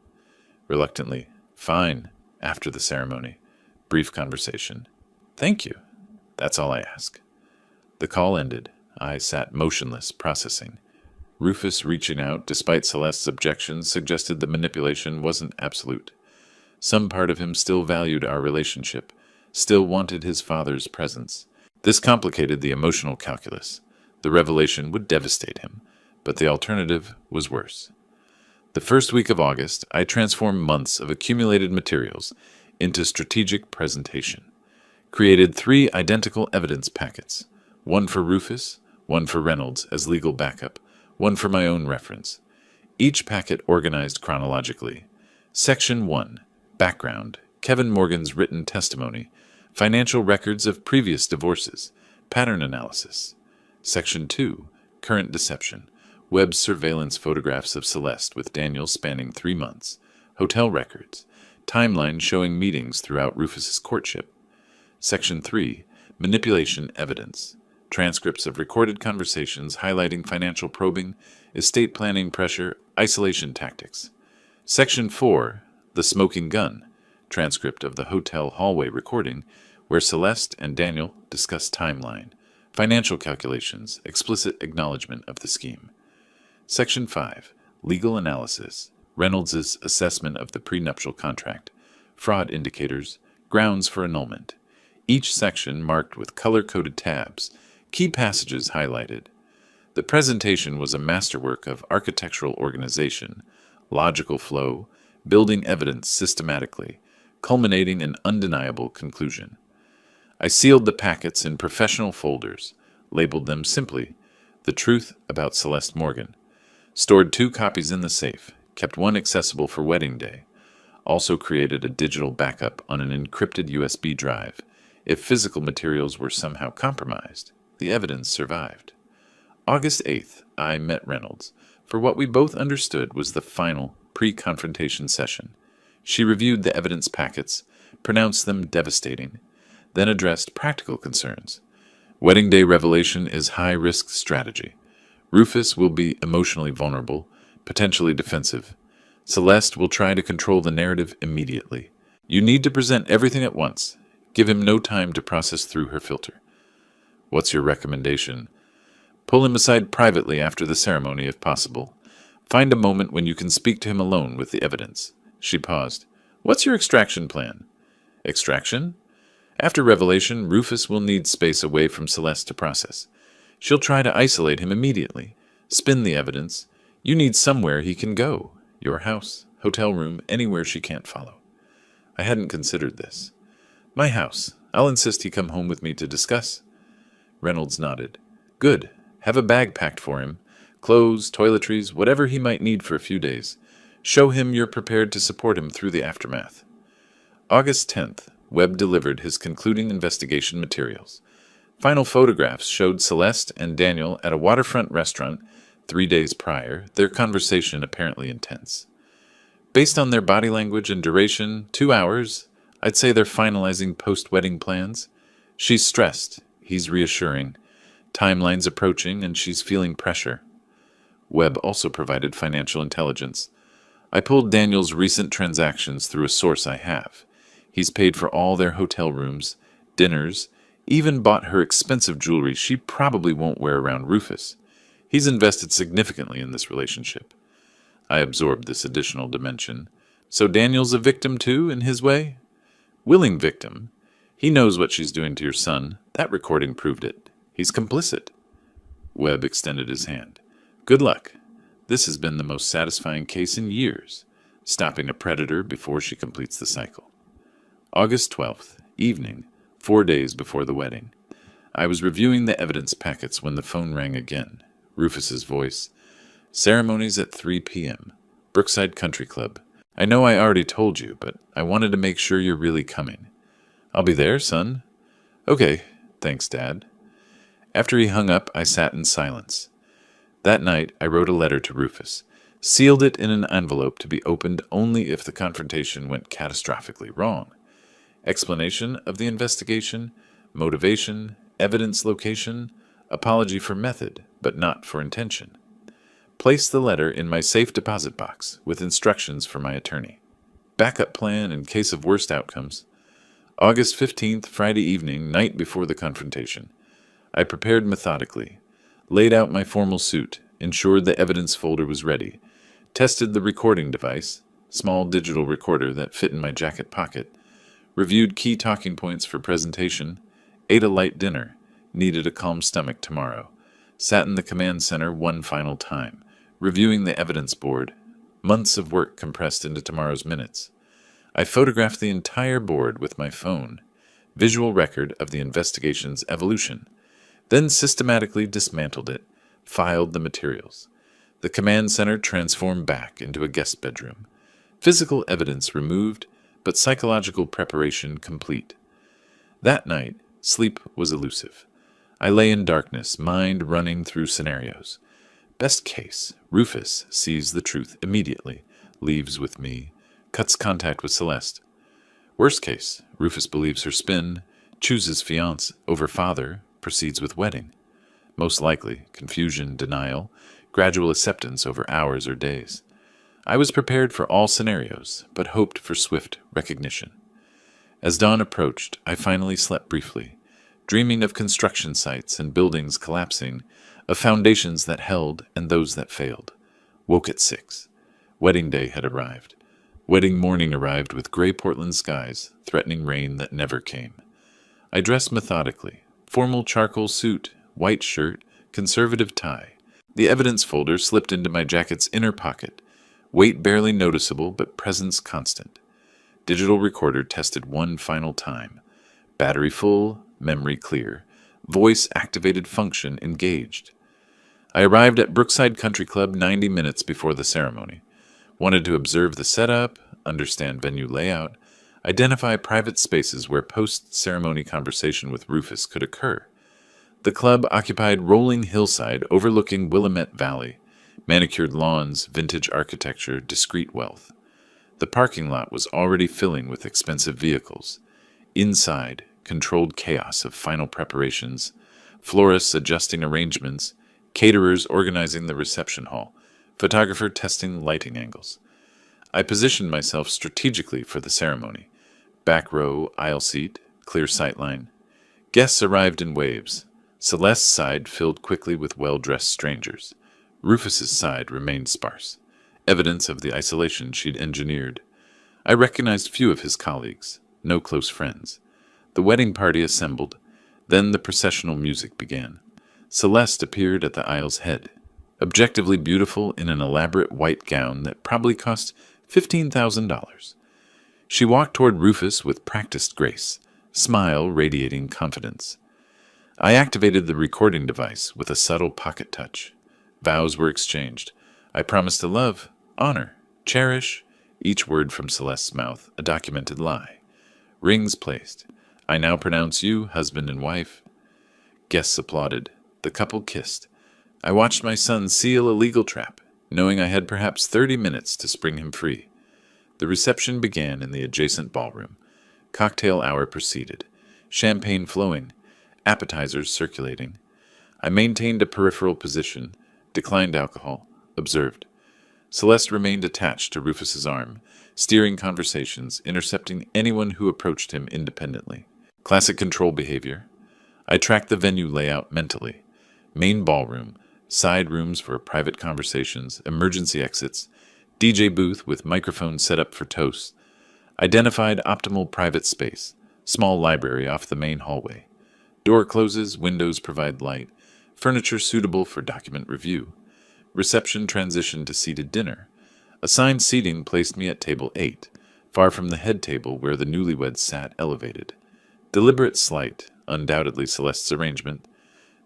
Reluctantly. Fine. After the ceremony. Brief conversation. Thank you. That's all I ask. The call ended. I sat motionless, processing. Rufus, reaching out, despite Celeste's objections, suggested that manipulation wasn't absolute. Some part of him still valued our relationship, still wanted his father's presence. This complicated the emotional calculus. The revelation would devastate him, but the alternative was worse. The first week of August, I transformed months of accumulated materials into strategic presentation. Created 3 identical evidence packets, one for Rufus, one for Reynolds as legal backup, one for my own reference. Each packet organized chronologically. Section 1, Background, Kevin Morgan's written testimony, financial records of previous divorces, pattern analysis. Section 2, Current deception, Webb's surveillance photographs of Celeste with Daniel spanning 3 months, hotel records, timeline showing meetings throughout Rufus's courtship. Section 3, Manipulation evidence, transcripts of recorded conversations highlighting financial probing, estate planning pressure, isolation tactics. Section 4, The Smoking Gun, transcript of the hotel hallway recording where Celeste and Daniel discuss timeline, financial calculations, explicit acknowledgement of the scheme. Section 5, Legal analysis, Reynolds' assessment of the prenuptial contract, fraud indicators, grounds for annulment. Each section marked with color-coded tabs, key passages highlighted. The presentation was a masterwork of architectural organization, logical flow, building evidence systematically, culminating in undeniable conclusion. I sealed the packets in professional folders, labeled them simply, The Truth About Celeste Morgan, stored 2 copies in the safe, kept one accessible for wedding day, also created a digital backup on an encrypted USB drive. If physical materials were somehow compromised, the evidence survived. August 8th, I met Reynolds for what we both understood was the final pre-confrontation session. She reviewed the evidence packets, pronounced them devastating, then addressed practical concerns. Wedding day revelation is high-risk strategy. Rufus will be emotionally vulnerable, potentially defensive. Celeste will try to control the narrative immediately. You need to present everything at once. Give him no time to process through her filter. What's your recommendation? Pull him aside privately after the ceremony if possible. Find a moment when you can speak to him alone with the evidence. She paused. What's your extraction plan? Extraction? After revelation, Rufus will need space away from Celeste to process. She'll try to isolate him immediately. Spin the evidence. You need somewhere he can go. Your house, hotel room, anywhere she can't follow. I hadn't considered this. My house. I'll insist he come home with me to discuss. Reynolds nodded. Good. Have a bag packed for him. Clothes, toiletries, whatever he might need for a few days. Show him you're prepared to support him through the aftermath. August 10th, Webb delivered his concluding investigation materials. Final photographs showed Celeste and Daniel at a waterfront restaurant 3 days prior, their conversation apparently intense. Based on their body language and duration, 2 hours, I'd say they're finalizing post-wedding plans. She's stressed, he's reassuring. Timeline's approaching and she's feeling pressure. Webb also provided financial intelligence. I pulled Daniel's recent transactions through a source I have. He's paid for all their hotel rooms, dinners, even bought her expensive jewelry she probably won't wear around Rufus. He's invested significantly in this relationship. I absorbed this additional dimension. So Daniel's a victim too, in his way? Willing victim. He knows what she's doing to your son. That recording proved it. He's complicit. Webb extended his hand. Good luck. This has been the most satisfying case in years, stopping a predator before she completes the cycle. August 12th, evening, 4 days before the wedding. I was reviewing the evidence packets when the phone rang again. Rufus's voice. Ceremonies at 3 p.m. Brookside Country Club. I know I already told you, but I wanted to make sure you're really coming. I'll be there, son. Okay, thanks, Dad. After he hung up, I sat in silence. That night, I wrote a letter to Rufus, sealed it in an envelope to be opened only if the confrontation went catastrophically wrong. Explanation of the investigation, motivation, evidence location, apology for method, but not for intention. Place the letter in my safe deposit box with instructions for my attorney. Backup plan in case of worst outcomes. August 15th, Friday evening, night before the confrontation. I prepared methodically, laid out my formal suit, ensured the evidence folder was ready, tested the recording device, small digital recorder that fit in my jacket pocket, reviewed key talking points for presentation, ate a light dinner, needed a calm stomach tomorrow, sat in the command center one final time, reviewing the evidence board, months of work compressed into tomorrow's minutes. I photographed the entire board with my phone, visual record of the investigation's evolution, then systematically dismantled it, filed the materials. The command center transformed back into a guest bedroom. Physical evidence removed, but psychological preparation complete. That night, sleep was elusive. I lay in darkness, mind running through scenarios. Best case, Rufus sees the truth immediately, leaves with me, cuts contact with Celeste. Worst case, Rufus believes her spin, chooses fiancé over father, proceeds with wedding. Most likely, confusion, denial, gradual acceptance over hours or days. I was prepared for all scenarios, but hoped for swift recognition. As dawn approached, I finally slept briefly, dreaming of construction sites and buildings collapsing, of foundations that held and those that failed. Woke at 6. Wedding day had arrived. Wedding morning arrived with gray Portland skies, threatening rain that never came. I dressed methodically. Formal charcoal suit, white shirt, conservative tie. The evidence folder slipped into my jacket's inner pocket. Weight barely noticeable, but presence constant. Digital recorder tested one final time. Battery full, memory clear. Voice activated function engaged. I arrived at Brookside Country Club 90 minutes before the ceremony. Wanted to observe the setup, understand venue layout, identify private spaces where post-ceremony conversation with Rufus could occur. The club occupied rolling hillside overlooking Willamette Valley, manicured lawns, vintage architecture, discreet wealth. The parking lot was already filling with expensive vehicles. Inside, controlled chaos of final preparations, florists adjusting arrangements, caterers organizing the reception hall, photographer testing lighting angles. I positioned myself strategically for the ceremony. Back row, aisle seat, clear sightline. Guests arrived in waves. Celeste's side filled quickly with well-dressed strangers. Rufus's side remained sparse, evidence of the isolation she'd engineered. I recognized few of his colleagues, no close friends. The wedding party assembled, then the processional music began. Celeste appeared at the aisle's head, objectively beautiful in an elaborate white gown that probably cost $15,000. She walked toward Rufus with practiced grace, smile radiating confidence. I activated the recording device with a subtle pocket touch. Vows were exchanged. I promised to love, honor, cherish, each word from Celeste's mouth, a documented lie. Rings placed. I now pronounce you husband and wife. Guests applauded. The couple kissed. I watched my son seal a legal trap, knowing I had perhaps 30 minutes to spring him free. The reception began in the adjacent ballroom. Cocktail hour proceeded. Champagne flowing, appetizers circulating. I maintained a peripheral position, declined alcohol, observed. Celeste remained attached to Rufus's arm, steering conversations, intercepting anyone who approached him independently. Classic control behavior. I tracked the venue layout mentally. Main ballroom, side rooms for private conversations, emergency exits, DJ booth with microphone set up for toasts. Identified optimal private space, small library off the main hallway. Door closes, windows provide light, furniture suitable for document review. Reception transitioned to seated dinner. Assigned seating placed me at table 8, far from the head table where the newlyweds sat elevated. Deliberate slight, undoubtedly Celeste's arrangement.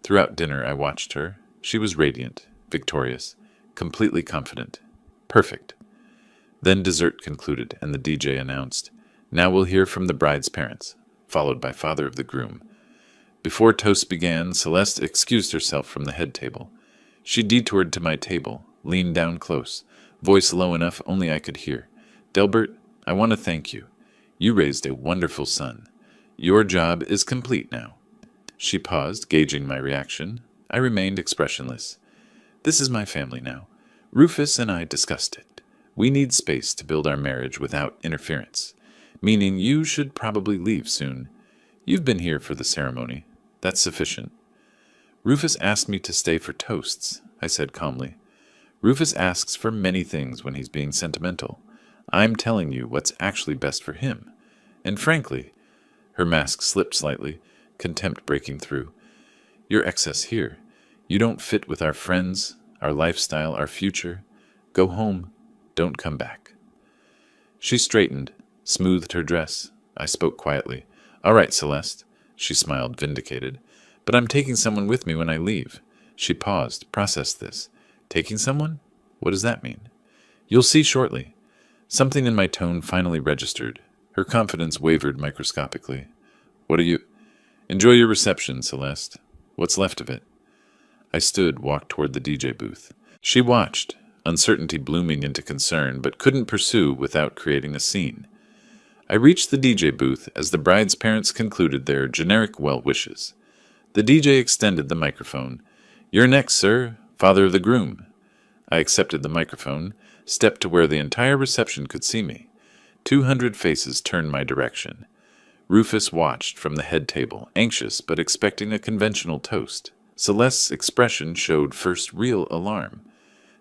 Throughout dinner I watched her. She was radiant, victorious, completely confident. Perfect. Then dessert concluded, and the DJ announced, "Now we'll hear from the bride's parents," followed by father of the groom. Before toast began, Celeste excused herself from the head table. She detoured to my table, leaned down close, voice low enough only I could hear. "Delbert, I want to thank you. You raised a wonderful son. Your job is complete now." She paused, gauging my reaction. I remained expressionless. "This is my family now. Rufus and I discussed it. We need space to build our marriage without interference, meaning you should probably leave soon. You've been here for the ceremony. That's sufficient." "Rufus asked me to stay for toasts," I said calmly. "Rufus asks for many things when he's being sentimental. I'm telling you what's actually best for him. And frankly," her mask slipped slightly, contempt breaking through, "you're excess here. You don't fit with our friends, our lifestyle, our future. Go home. Don't come back." She straightened, smoothed her dress. I spoke quietly. "All right, Celeste." She smiled, vindicated. "But I'm taking someone with me when I leave." She paused, processed this. "Taking someone? What does that mean?" "You'll see shortly." Something in my tone finally registered. Her confidence wavered microscopically. "What are you—" "Enjoy your reception, Celeste. What's left of it." I stood, walked toward the DJ booth. She watched, uncertainty blooming into concern, but couldn't pursue without creating a scene. I reached the DJ booth as the bride's parents concluded their generic well wishes. The DJ extended the microphone. "You're next, sir, father of the groom." I accepted the microphone, stepped to where the entire reception could see me. 200 faces turned my direction. Rufus watched from the head table, anxious but expecting a conventional toast. Celeste's expression showed first real alarm.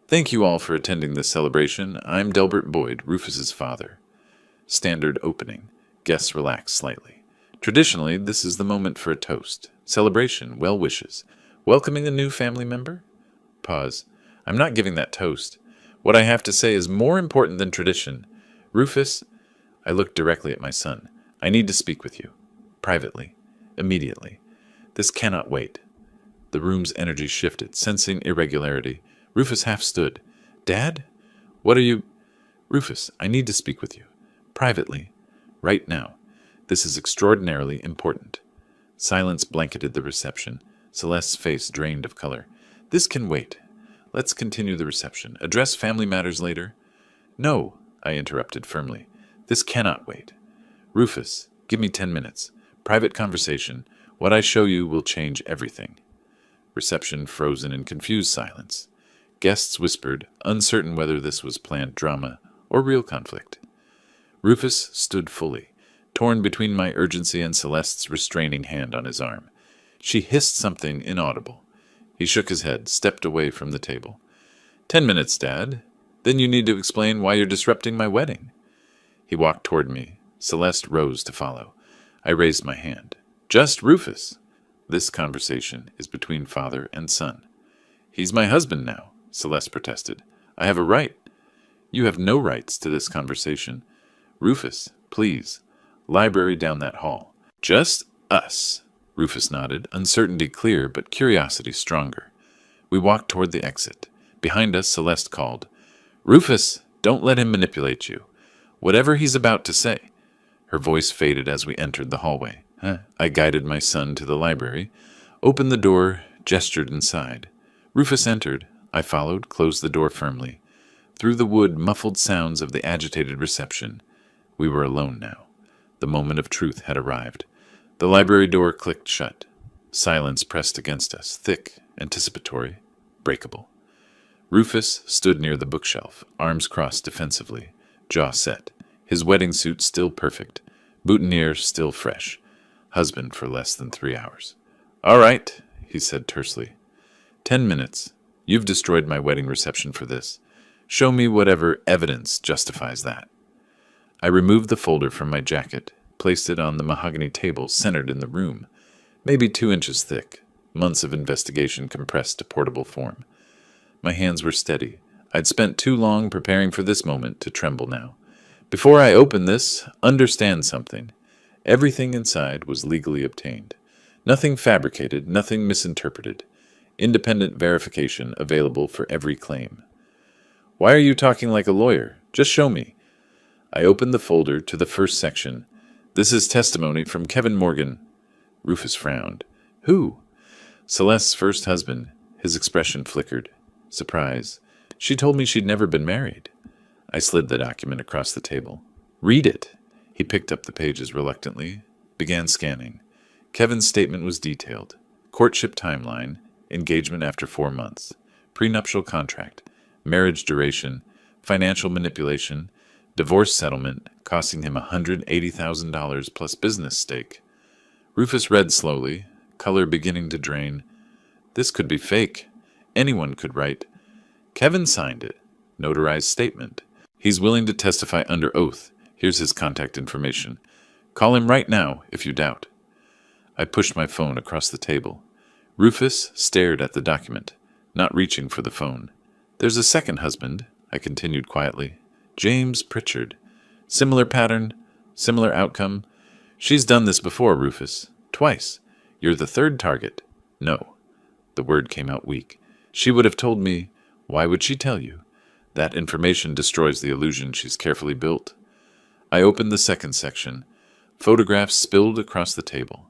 "Thank you all for attending this celebration. I'm Delbert Boyd, Rufus's father." Standard opening. Guests relax slightly. Traditionally, this is the moment for a toast, celebration, well wishes. Welcoming a new family member? Pause. "I'm not giving that toast. What I have to say is more important than tradition. Rufus," I looked directly at my son, "I need to speak with you. Privately. Immediately. This cannot wait." The room's energy shifted, sensing irregularity. Rufus half stood. "Dad? What are you—" "Rufus, I need to speak with you. Privately. Right now. This is extraordinarily important." Silence blanketed the reception. Celeste's face drained of color. This can wait. Let's continue the reception. Address family matters later. No, I interrupted firmly. This cannot wait. Rufus, give me 10 minutes. Private conversation. What I show you will change everything. Reception frozen in confused silence. Guests whispered, uncertain whether this was planned drama or real conflict. Rufus stood fully, torn between my urgency and Celeste's restraining hand on his arm. She hissed something inaudible. He shook his head, stepped away from the table. 10 minutes, Dad. Then you need to explain why you're disrupting my wedding. He walked toward me. Celeste rose to follow. I raised my hand. Just Rufus. This conversation is between father and son. He's my husband now, Celeste protested. I have a right. You have no rights to this conversation. Rufus, please. Library down that hall. Just us. Rufus nodded, uncertainty clear but curiosity stronger. We walked toward the exit. Behind us, Celeste called, Rufus, don't let him manipulate you. Whatever he's about to say. Her voice faded as we entered the hallway. I guided my son to the library, opened the door, gestured inside. Rufus entered. I followed, closed the door firmly. Through the wood, muffled sounds of the agitated reception. We were alone now. The moment of truth had arrived. The library door clicked shut. Silence pressed against us, thick, anticipatory, breakable. Rufus stood near the bookshelf, arms crossed defensively, jaw set, his wedding suit still perfect, boutonniere still fresh, husband for less than 3 hours. All right, he said tersely. 10 minutes. You've destroyed my wedding reception for this. Show me whatever evidence justifies that. I removed the folder from my jacket, placed it on the mahogany table centered in the room, maybe 2 inches thick, months of investigation compressed to portable form. My hands were steady. I'd spent too long preparing for this moment to tremble now. Before I open this, understand something. Everything inside was legally obtained. Nothing fabricated, nothing misinterpreted. Independent verification available for every claim. Why are you talking like a lawyer? Just show me. I opened the folder to the first section. This is testimony from Kevin Morgan. Rufus frowned. Who? Celeste's first husband. His expression flickered. Surprise. She told me she'd never been married. I slid the document across the table. Read it. He picked up the pages reluctantly, began scanning. Kevin's statement was detailed. Courtship timeline, engagement after 4 months, prenuptial contract, marriage duration, financial manipulation, divorce settlement costing him $180,000 plus business stake. Rufus read slowly, color beginning to drain. This could be fake. Anyone could write. Kevin signed it. Notarized statement. He's willing to testify under oath. Here's his contact information. Call him right now if you doubt. I pushed my phone across the table. Rufus stared at the document, not reaching for the phone. There's a second husband, I continued quietly. James Pritchard. Similar pattern, similar outcome. She's done this before, Rufus. Twice. You're the third target. No. The word came out weak. She would have told me. Why would she tell you? That information destroys the illusion she's carefully built. I opened the second section. Photographs spilled across the table.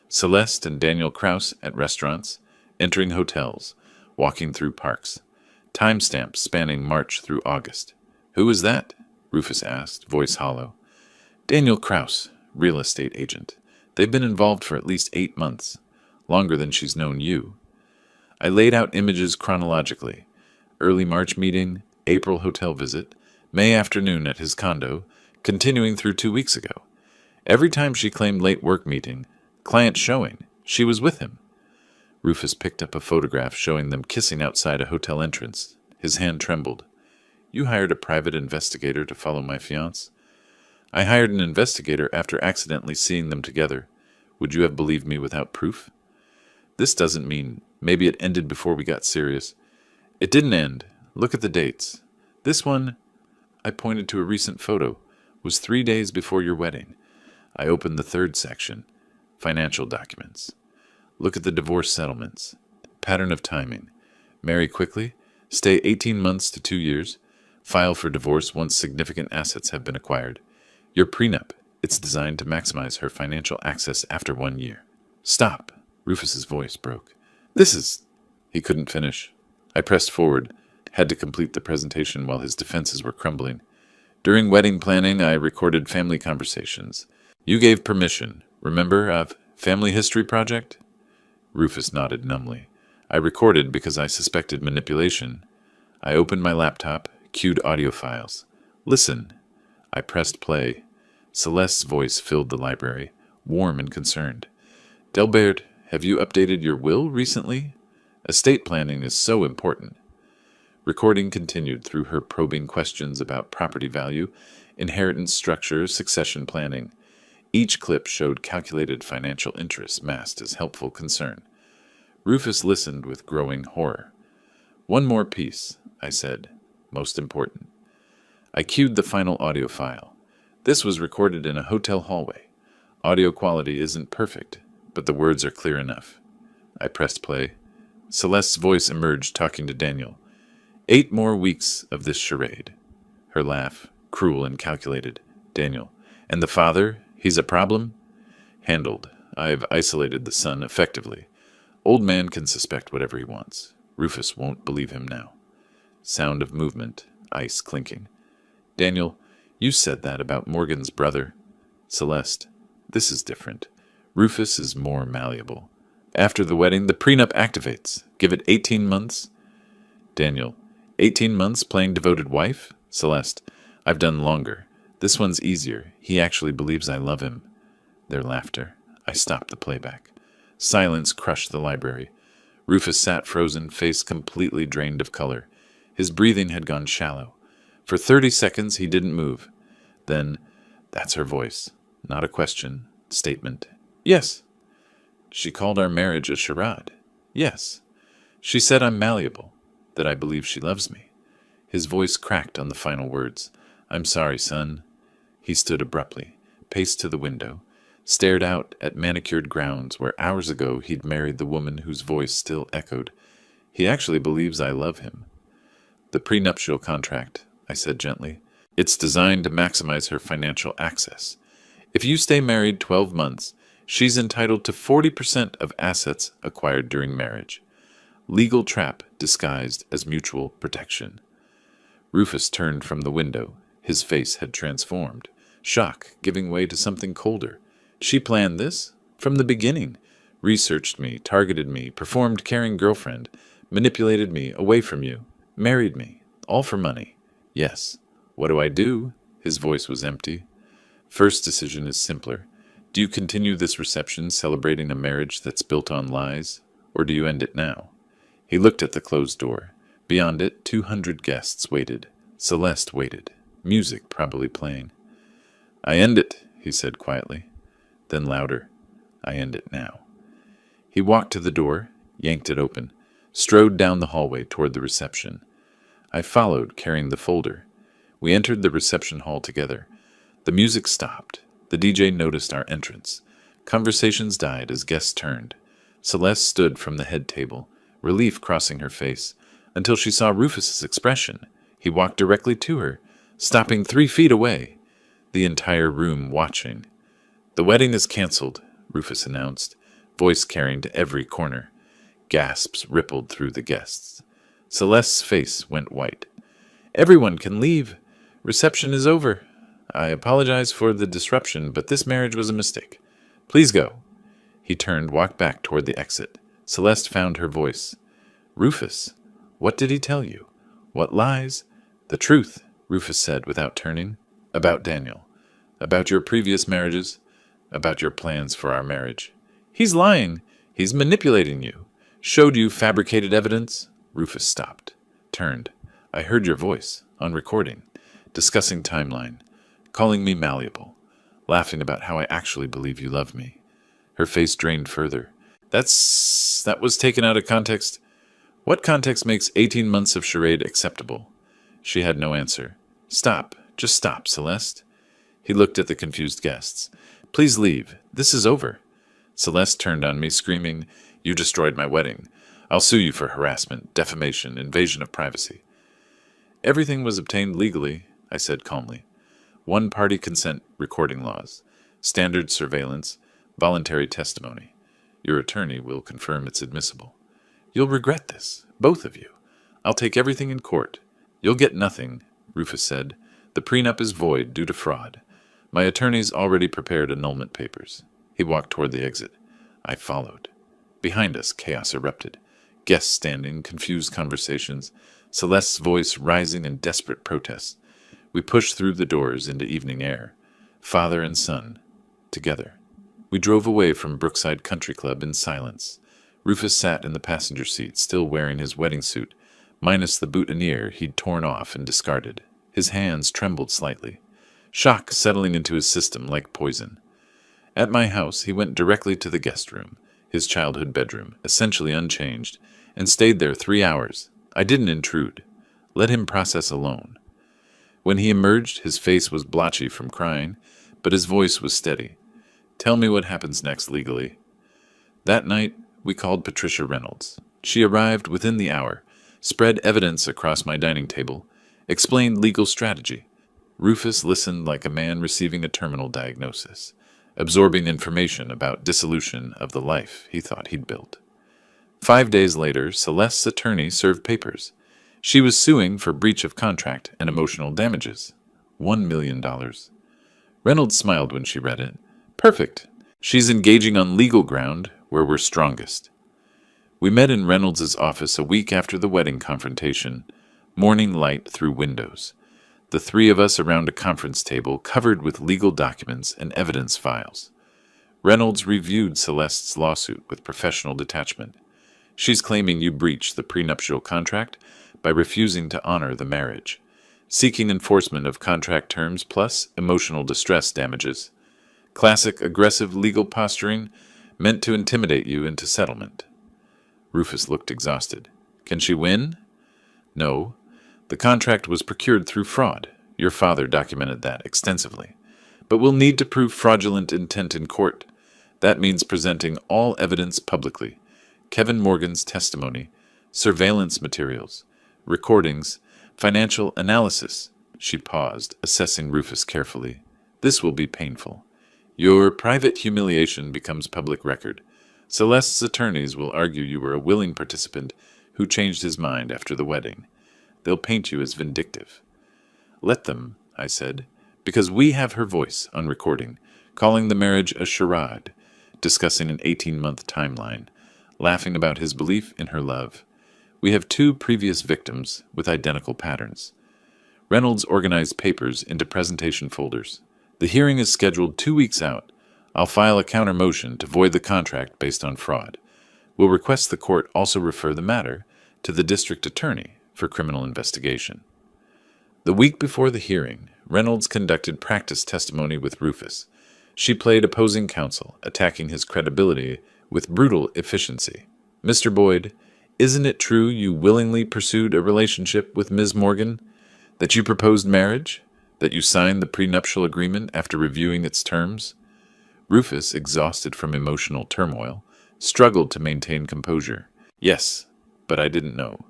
Celeste and Daniel Kraus at restaurants, entering hotels, walking through parks. Timestamps spanning March through August. Who is that? Rufus asked, voice hollow. Daniel Kraus, real estate agent. They've been involved for at least 8 months, longer than she's known you. I laid out images chronologically. Early March meeting, April hotel visit, May afternoon at his condo, continuing through 2 weeks ago. Every time she claimed late work meeting, client showing, she was with him. Rufus picked up a photograph showing them kissing outside a hotel entrance. His hand trembled. You hired a private investigator to follow my fiancé? I hired an investigator after accidentally seeing them together. Would you have believed me without proof? This doesn't mean maybe it ended before we got serious. It didn't end. Look at the dates. This one, I pointed to a recent photo, was 3 days before your wedding. I opened the third section, financial documents. Look at the divorce settlements. Pattern of timing. Marry quickly, stay 18 months to 2 years, file for divorce once significant assets have been acquired. Your prenup, it's designed to maximize her financial access after 1 year. Stop! Rufus's voice broke. This is... He couldn't finish. I pressed forward, had to complete the presentation while his defenses were crumbling. During wedding planning, I recorded family conversations. You gave permission, remember, of Family History Project? Rufus nodded numbly. I recorded because I suspected manipulation. I opened my laptop, cued audio files. Listen. I pressed play. Celeste's voice filled the library, warm and concerned. Delbert, have you updated your will recently? Estate planning is so important. Recording continued through her probing questions about property value, inheritance structure, succession planning. Each clip showed calculated financial interests masked as helpful concern. Rufus listened with growing horror. One more piece, I said. Most important. I cued the final audio file. This was recorded in a hotel hallway. Audio quality isn't perfect, but the words are clear enough. I pressed play. Celeste's voice emerged, talking to Daniel. 8 more weeks of this charade. Her laugh, cruel and calculated. Daniel. And the father? He's a problem? Handled. I've isolated the son effectively. Old man can suspect whatever he wants. Rufus won't believe him now. Sound of movement, ice clinking. Daniel, you said that about Morgan's brother. Celeste, this is different. Rufus is more malleable. After the wedding, the prenup activates. Give it 18 months. Daniel, 18 months playing devoted wife? Celeste, I've done longer. This one's easier. He actually believes I love him. Their laughter. I stopped the playback. Silence crushed the library. Rufus sat frozen, face completely drained of color. His breathing had gone shallow. For 30 seconds he didn't move. Then, that's her voice. Not a question. Statement. Yes. She called our marriage a charade. Yes. She said I'm malleable, that I believe she loves me. His voice cracked on the final words. I'm sorry, son. He stood abruptly, paced to the window, stared out at manicured grounds where hours ago he'd married the woman whose voice still echoed. He actually believes I love him. The prenuptial contract, I said gently. It's designed to maximize her financial access. If you stay married 12 months, she's entitled to 40% of assets acquired during marriage. Legal trap disguised as mutual protection. Rufus turned from the window. His face had transformed, shock giving way to something colder. She planned this from the beginning. Researched me, targeted me, performed caring girlfriend, manipulated me away from you, married me, all for money. Yes. What do I do? His voice was empty. First decision is simpler. Do you continue this reception celebrating a marriage that's built on lies, or do you end it now? He looked at the closed door. Beyond it, 200 guests waited. Celeste waited. Music probably playing. I end it, he said quietly. Then louder. I end it now. He walked to the door, yanked it open, strode down the hallway toward the reception. I followed, carrying the folder. We entered the reception hall together. The music stopped. The DJ noticed our entrance. Conversations died as guests turned. Celeste stood from the head table, relief crossing her face, until she saw Rufus's expression. He walked directly to her, stopping 3 feet away, the entire room watching. The wedding is canceled, Rufus announced, voice carrying to every corner. Gasps rippled through the guests. Celeste's face went white. Everyone can leave. Reception is over. I apologize for the disruption, but this marriage was a mistake. Please go. He turned, walked back toward the exit. Celeste found her voice. Rufus, what did he tell you? What lies? The truth, Rufus said without turning. About Daniel. About your previous marriages. About your plans for our marriage. He's lying. He's manipulating you. Showed you fabricated evidence. Rufus stopped. Turned. I heard your voice, on recording, discussing timeline, calling me malleable, laughing about how I actually believe you love me. Her face drained further. That was taken out of context. What context makes 18 months of charade acceptable? She had no answer. Stop. Just stop, Celeste. He looked at the confused guests. Please leave. This is over. Celeste turned on me, screaming, You destroyed my wedding. I'll sue you for harassment, defamation, invasion of privacy. Everything was obtained legally, I said calmly. One-party consent recording laws, standard surveillance, voluntary testimony. Your attorney will confirm it's admissible. You'll regret this, both of you. I'll take everything in court. You'll get nothing, Rufus said. The prenup is void due to fraud. My attorney's already prepared annulment papers. He walked toward the exit. I followed. Behind us, chaos erupted. Guests standing, confused conversations, Celeste's voice rising in desperate protest. We pushed through the doors into evening air, father and son, together. We drove away from Brookside Country Club in silence. Rufus sat in the passenger seat, still wearing his wedding suit, minus the boutonniere he'd torn off and discarded. His hands trembled slightly, shock settling into his system like poison. At my house, he went directly to the guest room, his childhood bedroom, essentially unchanged, and stayed there 3 hours. I didn't intrude. Let him process alone. When he emerged, his face was blotchy from crying, but his voice was steady. Tell me what happens next legally. That night, we called Patricia Reynolds. She arrived within the hour, spread evidence across my dining table, explained legal strategy. Rufus listened like a man receiving a terminal diagnosis, absorbing information about dissolution of the life he thought he'd built. 5 days later, Celeste's attorney served papers. She was suing for breach of contract and emotional damages. $1 million. Reynolds smiled when she read it. Perfect. She's engaging on legal ground where we're strongest. We met in Reynolds' office a week after the wedding confrontation, morning light through windows. The three of us around a conference table covered with legal documents and evidence files. Reynolds reviewed Celeste's lawsuit with professional detachment. She's claiming you breached the prenuptial contract by refusing to honor the marriage, seeking enforcement of contract terms plus emotional distress damages. Classic aggressive legal posturing meant to intimidate you into settlement. Rufus looked exhausted. Can she win? No. The contract was procured through fraud. Your father documented that extensively. But we'll need to prove fraudulent intent in court. That means presenting all evidence publicly. Kevin Morgan's testimony, surveillance materials, recordings, financial analysis. She paused, assessing Rufus carefully. This will be painful. Your private humiliation becomes public record. Celeste's attorneys will argue you were a willing participant who changed his mind after the wedding. They'll paint you as vindictive. Let them, I said, because we have her voice on recording, calling the marriage a charade, discussing an 18-month timeline, laughing about his belief in her love. We have 2 previous victims with identical patterns. Reynolds organized papers into presentation folders. The hearing is scheduled 2 weeks out. I'll file a counter motion to void the contract based on fraud. We'll request the court also refer the matter to the district attorney for criminal investigation. The week before the hearing, Reynolds conducted practice testimony with Rufus. She played opposing counsel, attacking his credibility with brutal efficiency. Mr. Boyd, isn't it true you willingly pursued a relationship with Ms. Morgan? That you proposed marriage? That you signed the prenuptial agreement after reviewing its terms? Rufus, exhausted from emotional turmoil, struggled to maintain composure. Yes, but I didn't know.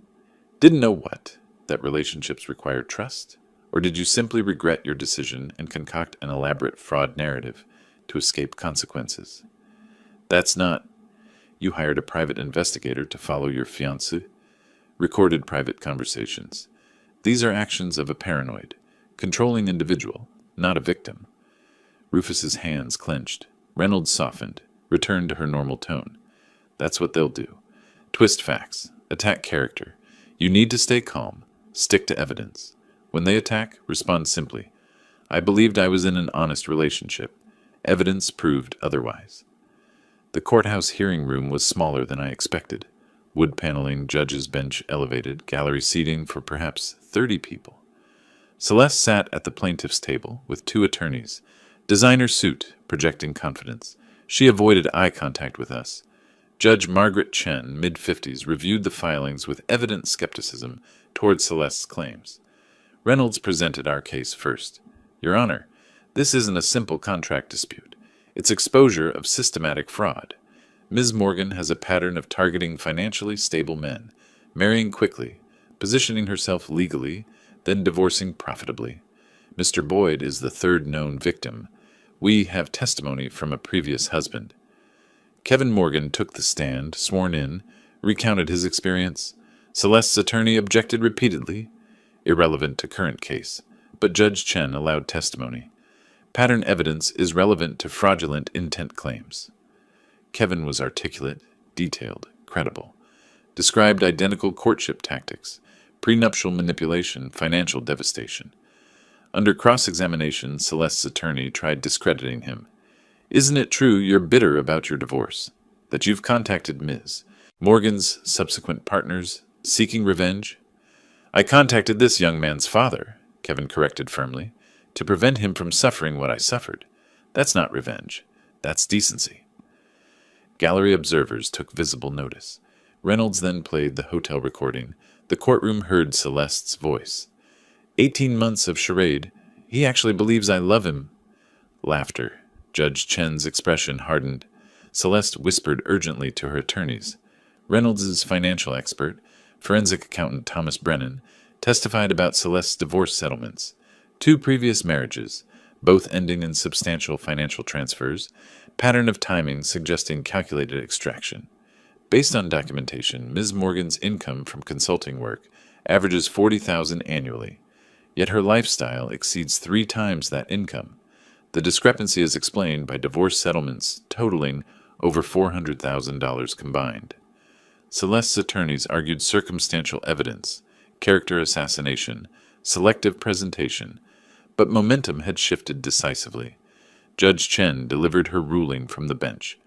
Didn't know what? That relationships require trust? Or did you simply regret your decision and concoct an elaborate fraud narrative to escape consequences? That's not. You hired a private investigator to follow your fiancé, recorded private conversations. These are actions of a paranoid, controlling individual, not a victim. Rufus's hands clenched. Reynolds softened, returned to her normal tone. That's what they'll do. Twist facts, attack character. You need to stay calm, stick to evidence. When they attack, respond simply. I believed I was in an honest relationship. Evidence proved otherwise. The courthouse hearing room was smaller than I expected. Wood paneling, judge's bench elevated, gallery seating for perhaps 30 people. Celeste sat at the plaintiff's table with 2 attorneys. Designer suit, projecting confidence. She avoided eye contact with us. Judge Margaret Chen, mid-50s, reviewed the filings with evident skepticism toward Celeste's claims. Reynolds presented our case first. Your Honor, this isn't a simple contract dispute. It's exposure of systematic fraud. Ms. Morgan has a pattern of targeting financially stable men, marrying quickly, positioning herself legally, then divorcing profitably. Mr. Boyd is the 3rd known victim. We have testimony from a previous husband. Kevin Morgan took the stand, sworn in, recounted his experience. Celeste's attorney objected repeatedly, irrelevant to current case, but Judge Chen allowed testimony. Pattern evidence is relevant to fraudulent intent claims. Kevin was articulate, detailed, credible. Described identical courtship tactics, prenuptial manipulation, financial devastation. Under cross-examination, Celeste's attorney tried discrediting him. Isn't it true you're bitter about your divorce? That you've contacted Ms. Morgan's subsequent partners, seeking revenge? I contacted this young man's father, Kevin corrected firmly, to prevent him from suffering what I suffered. That's not revenge. That's decency. Gallery observers took visible notice. Reynolds then played the hotel recording. The courtroom heard Celeste's voice. 18 months of charade. He actually believes I love him. Laughter. Judge Chen's expression hardened. Celeste whispered urgently to her attorneys. Reynolds's financial expert, forensic accountant Thomas Brennan, testified about Celeste's divorce settlements. 2 previous marriages, both ending in substantial financial transfers, pattern of timing suggesting calculated extraction. Based on documentation, Ms. Morgan's income from consulting work averages $40,000 annually, yet her lifestyle exceeds 3 times that income. The discrepancy is explained by divorce settlements totaling over $400,000 combined. Celeste's attorneys argued circumstantial evidence, character assassination, selective presentation, but momentum had shifted decisively. Judge Chen delivered her ruling from the bench.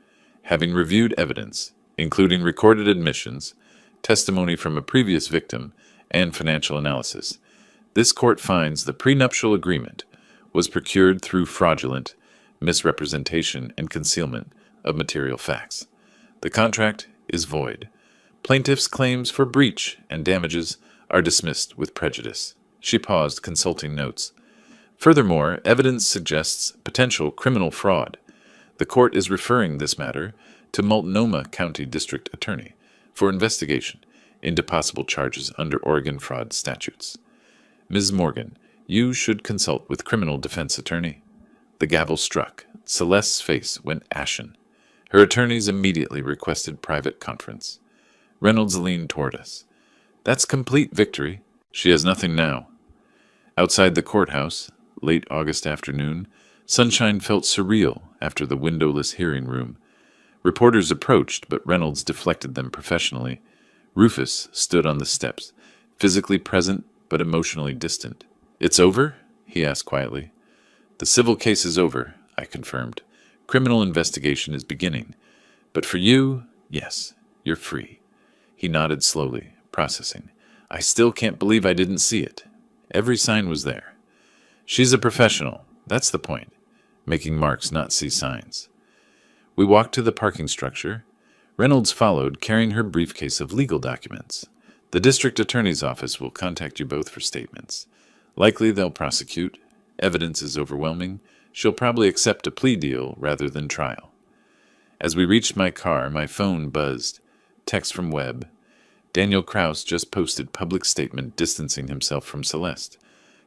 Having reviewed evidence, including recorded admissions, testimony from a previous victim, and financial analysis, this court finds the prenuptial agreement was procured through fraudulent misrepresentation and concealment of material facts. The contract is void. Plaintiff's claims for breach and damages are dismissed with prejudice. She paused, consulting notes. Furthermore, evidence suggests potential criminal fraud. The court is referring this matter to Multnomah County District Attorney for investigation into possible charges under Oregon fraud statutes. Ms. Morgan, you should consult with criminal defense attorney. The gavel struck. Celeste's face went ashen. Her attorneys immediately requested private conference. Reynolds leaned toward us. That's complete victory. She has nothing now. Outside the courthouse, late August afternoon, sunshine felt surreal after the windowless hearing room. Reporters approached, but Reynolds deflected them professionally. Rufus stood on the steps, physically present but emotionally distant. It's over? He asked quietly. The civil case is over, I confirmed. Criminal investigation is beginning. But for you, yes, you're free. He nodded slowly, processing. I still can't believe I didn't see it. Every sign was there. She's a professional. That's the point. Making marks, not see signs. We walked to the parking structure. Reynolds followed, carrying her briefcase of legal documents. The district attorney's office will contact you both for statements. Likely they'll prosecute. Evidence is overwhelming. She'll probably accept a plea deal rather than trial. As we reached my car, my phone buzzed. Text from Webb. Daniel Kraus just posted public statement distancing himself from Celeste.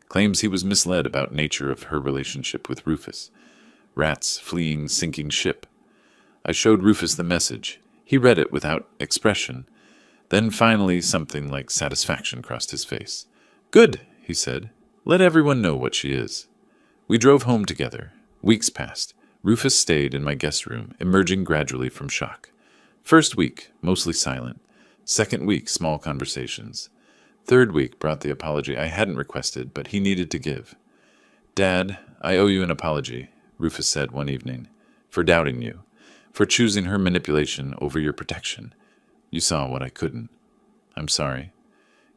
Claims he was misled about nature of her relationship with Rufus. Rats fleeing sinking ship. I showed Rufus the message. He read it without expression. Then finally something like satisfaction crossed his face. Good, he said. Let everyone know what she is. We drove home together. Weeks passed. Rufus stayed in my guest room, emerging gradually from shock. First week, mostly silent. Second week, small conversations. Third week brought the apology I hadn't requested, but he needed to give. Dad, I owe you an apology, Rufus said one evening, for doubting you, for choosing her manipulation over your protection. You saw what I couldn't. I'm sorry.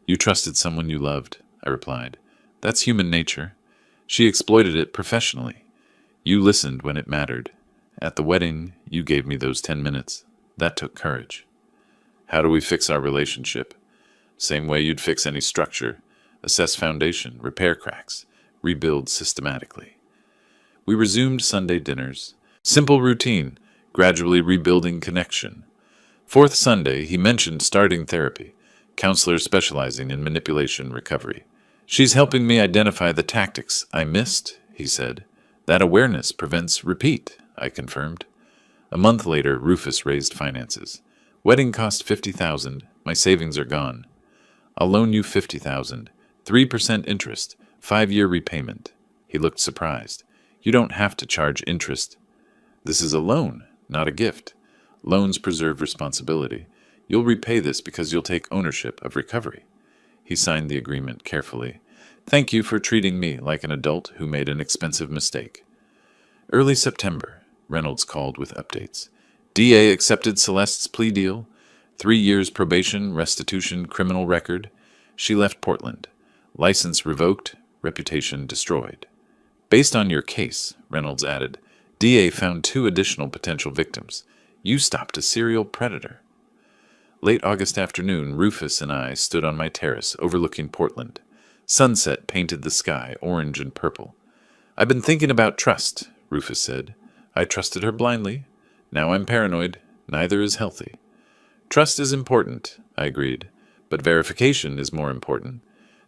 You trusted someone you loved, I replied. That's human nature. She exploited it professionally. You listened when it mattered. At the wedding, you gave me those 10 minutes. That took courage. How do we fix our relationship? Same way you'd fix any structure. Assess foundation, repair cracks, rebuild systematically. We resumed Sunday dinners. Simple routine, gradually rebuilding connection. Fourth Sunday, he mentioned starting therapy, counselor specializing in manipulation recovery. She's helping me identify the tactics I missed, he said. That awareness prevents repeat, I confirmed. A month later, Rufus raised finances. Wedding cost $50,000. My savings are gone. I'll loan you $50,000. 3% interest. 5-year repayment. He looked surprised. You don't have to charge interest. This is a loan, not a gift. Loans preserve responsibility. You'll repay this because you'll take ownership of recovery. He signed the agreement carefully. Thank you for treating me like an adult who made an expensive mistake. Early September, Reynolds called with updates. DA accepted Celeste's plea deal. 3 years probation, restitution, criminal record. She left Portland. License revoked, reputation destroyed. Based on your case, Reynolds added, DA found 2 additional potential victims. You stopped a serial predator. Late August afternoon, Rufus and I stood on my terrace overlooking Portland. Sunset painted the sky orange and purple. I've been thinking about trust, Rufus said. I trusted her blindly. Now I'm paranoid. Neither is healthy. Trust is important, I agreed, but verification is more important.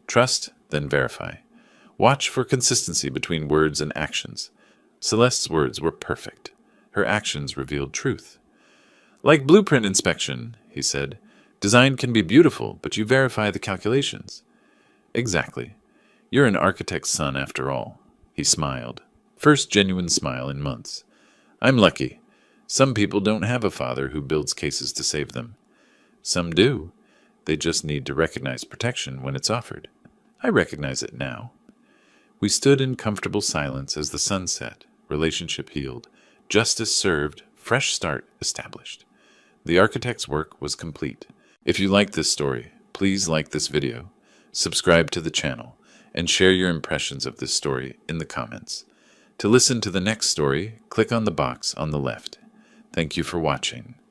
Trust, then verify. Watch for consistency between words and actions. Celeste's words were perfect. Her actions revealed truth. Like blueprint inspection, he said, design can be beautiful, but you verify the calculations. Exactly. You're an architect's son after all. He smiled. First genuine smile in months. I'm lucky. Some people don't have a father who builds cases to save them. Some do. They just need to recognize protection when it's offered. I recognize it now. We stood in comfortable silence as the sun set, relationship healed, justice served, fresh start established. The architect's work was complete. If you like this story, please like this video, subscribe to the channel, and share your impressions of this story in the comments. To listen to the next story, click on the box on the left. Thank you for watching.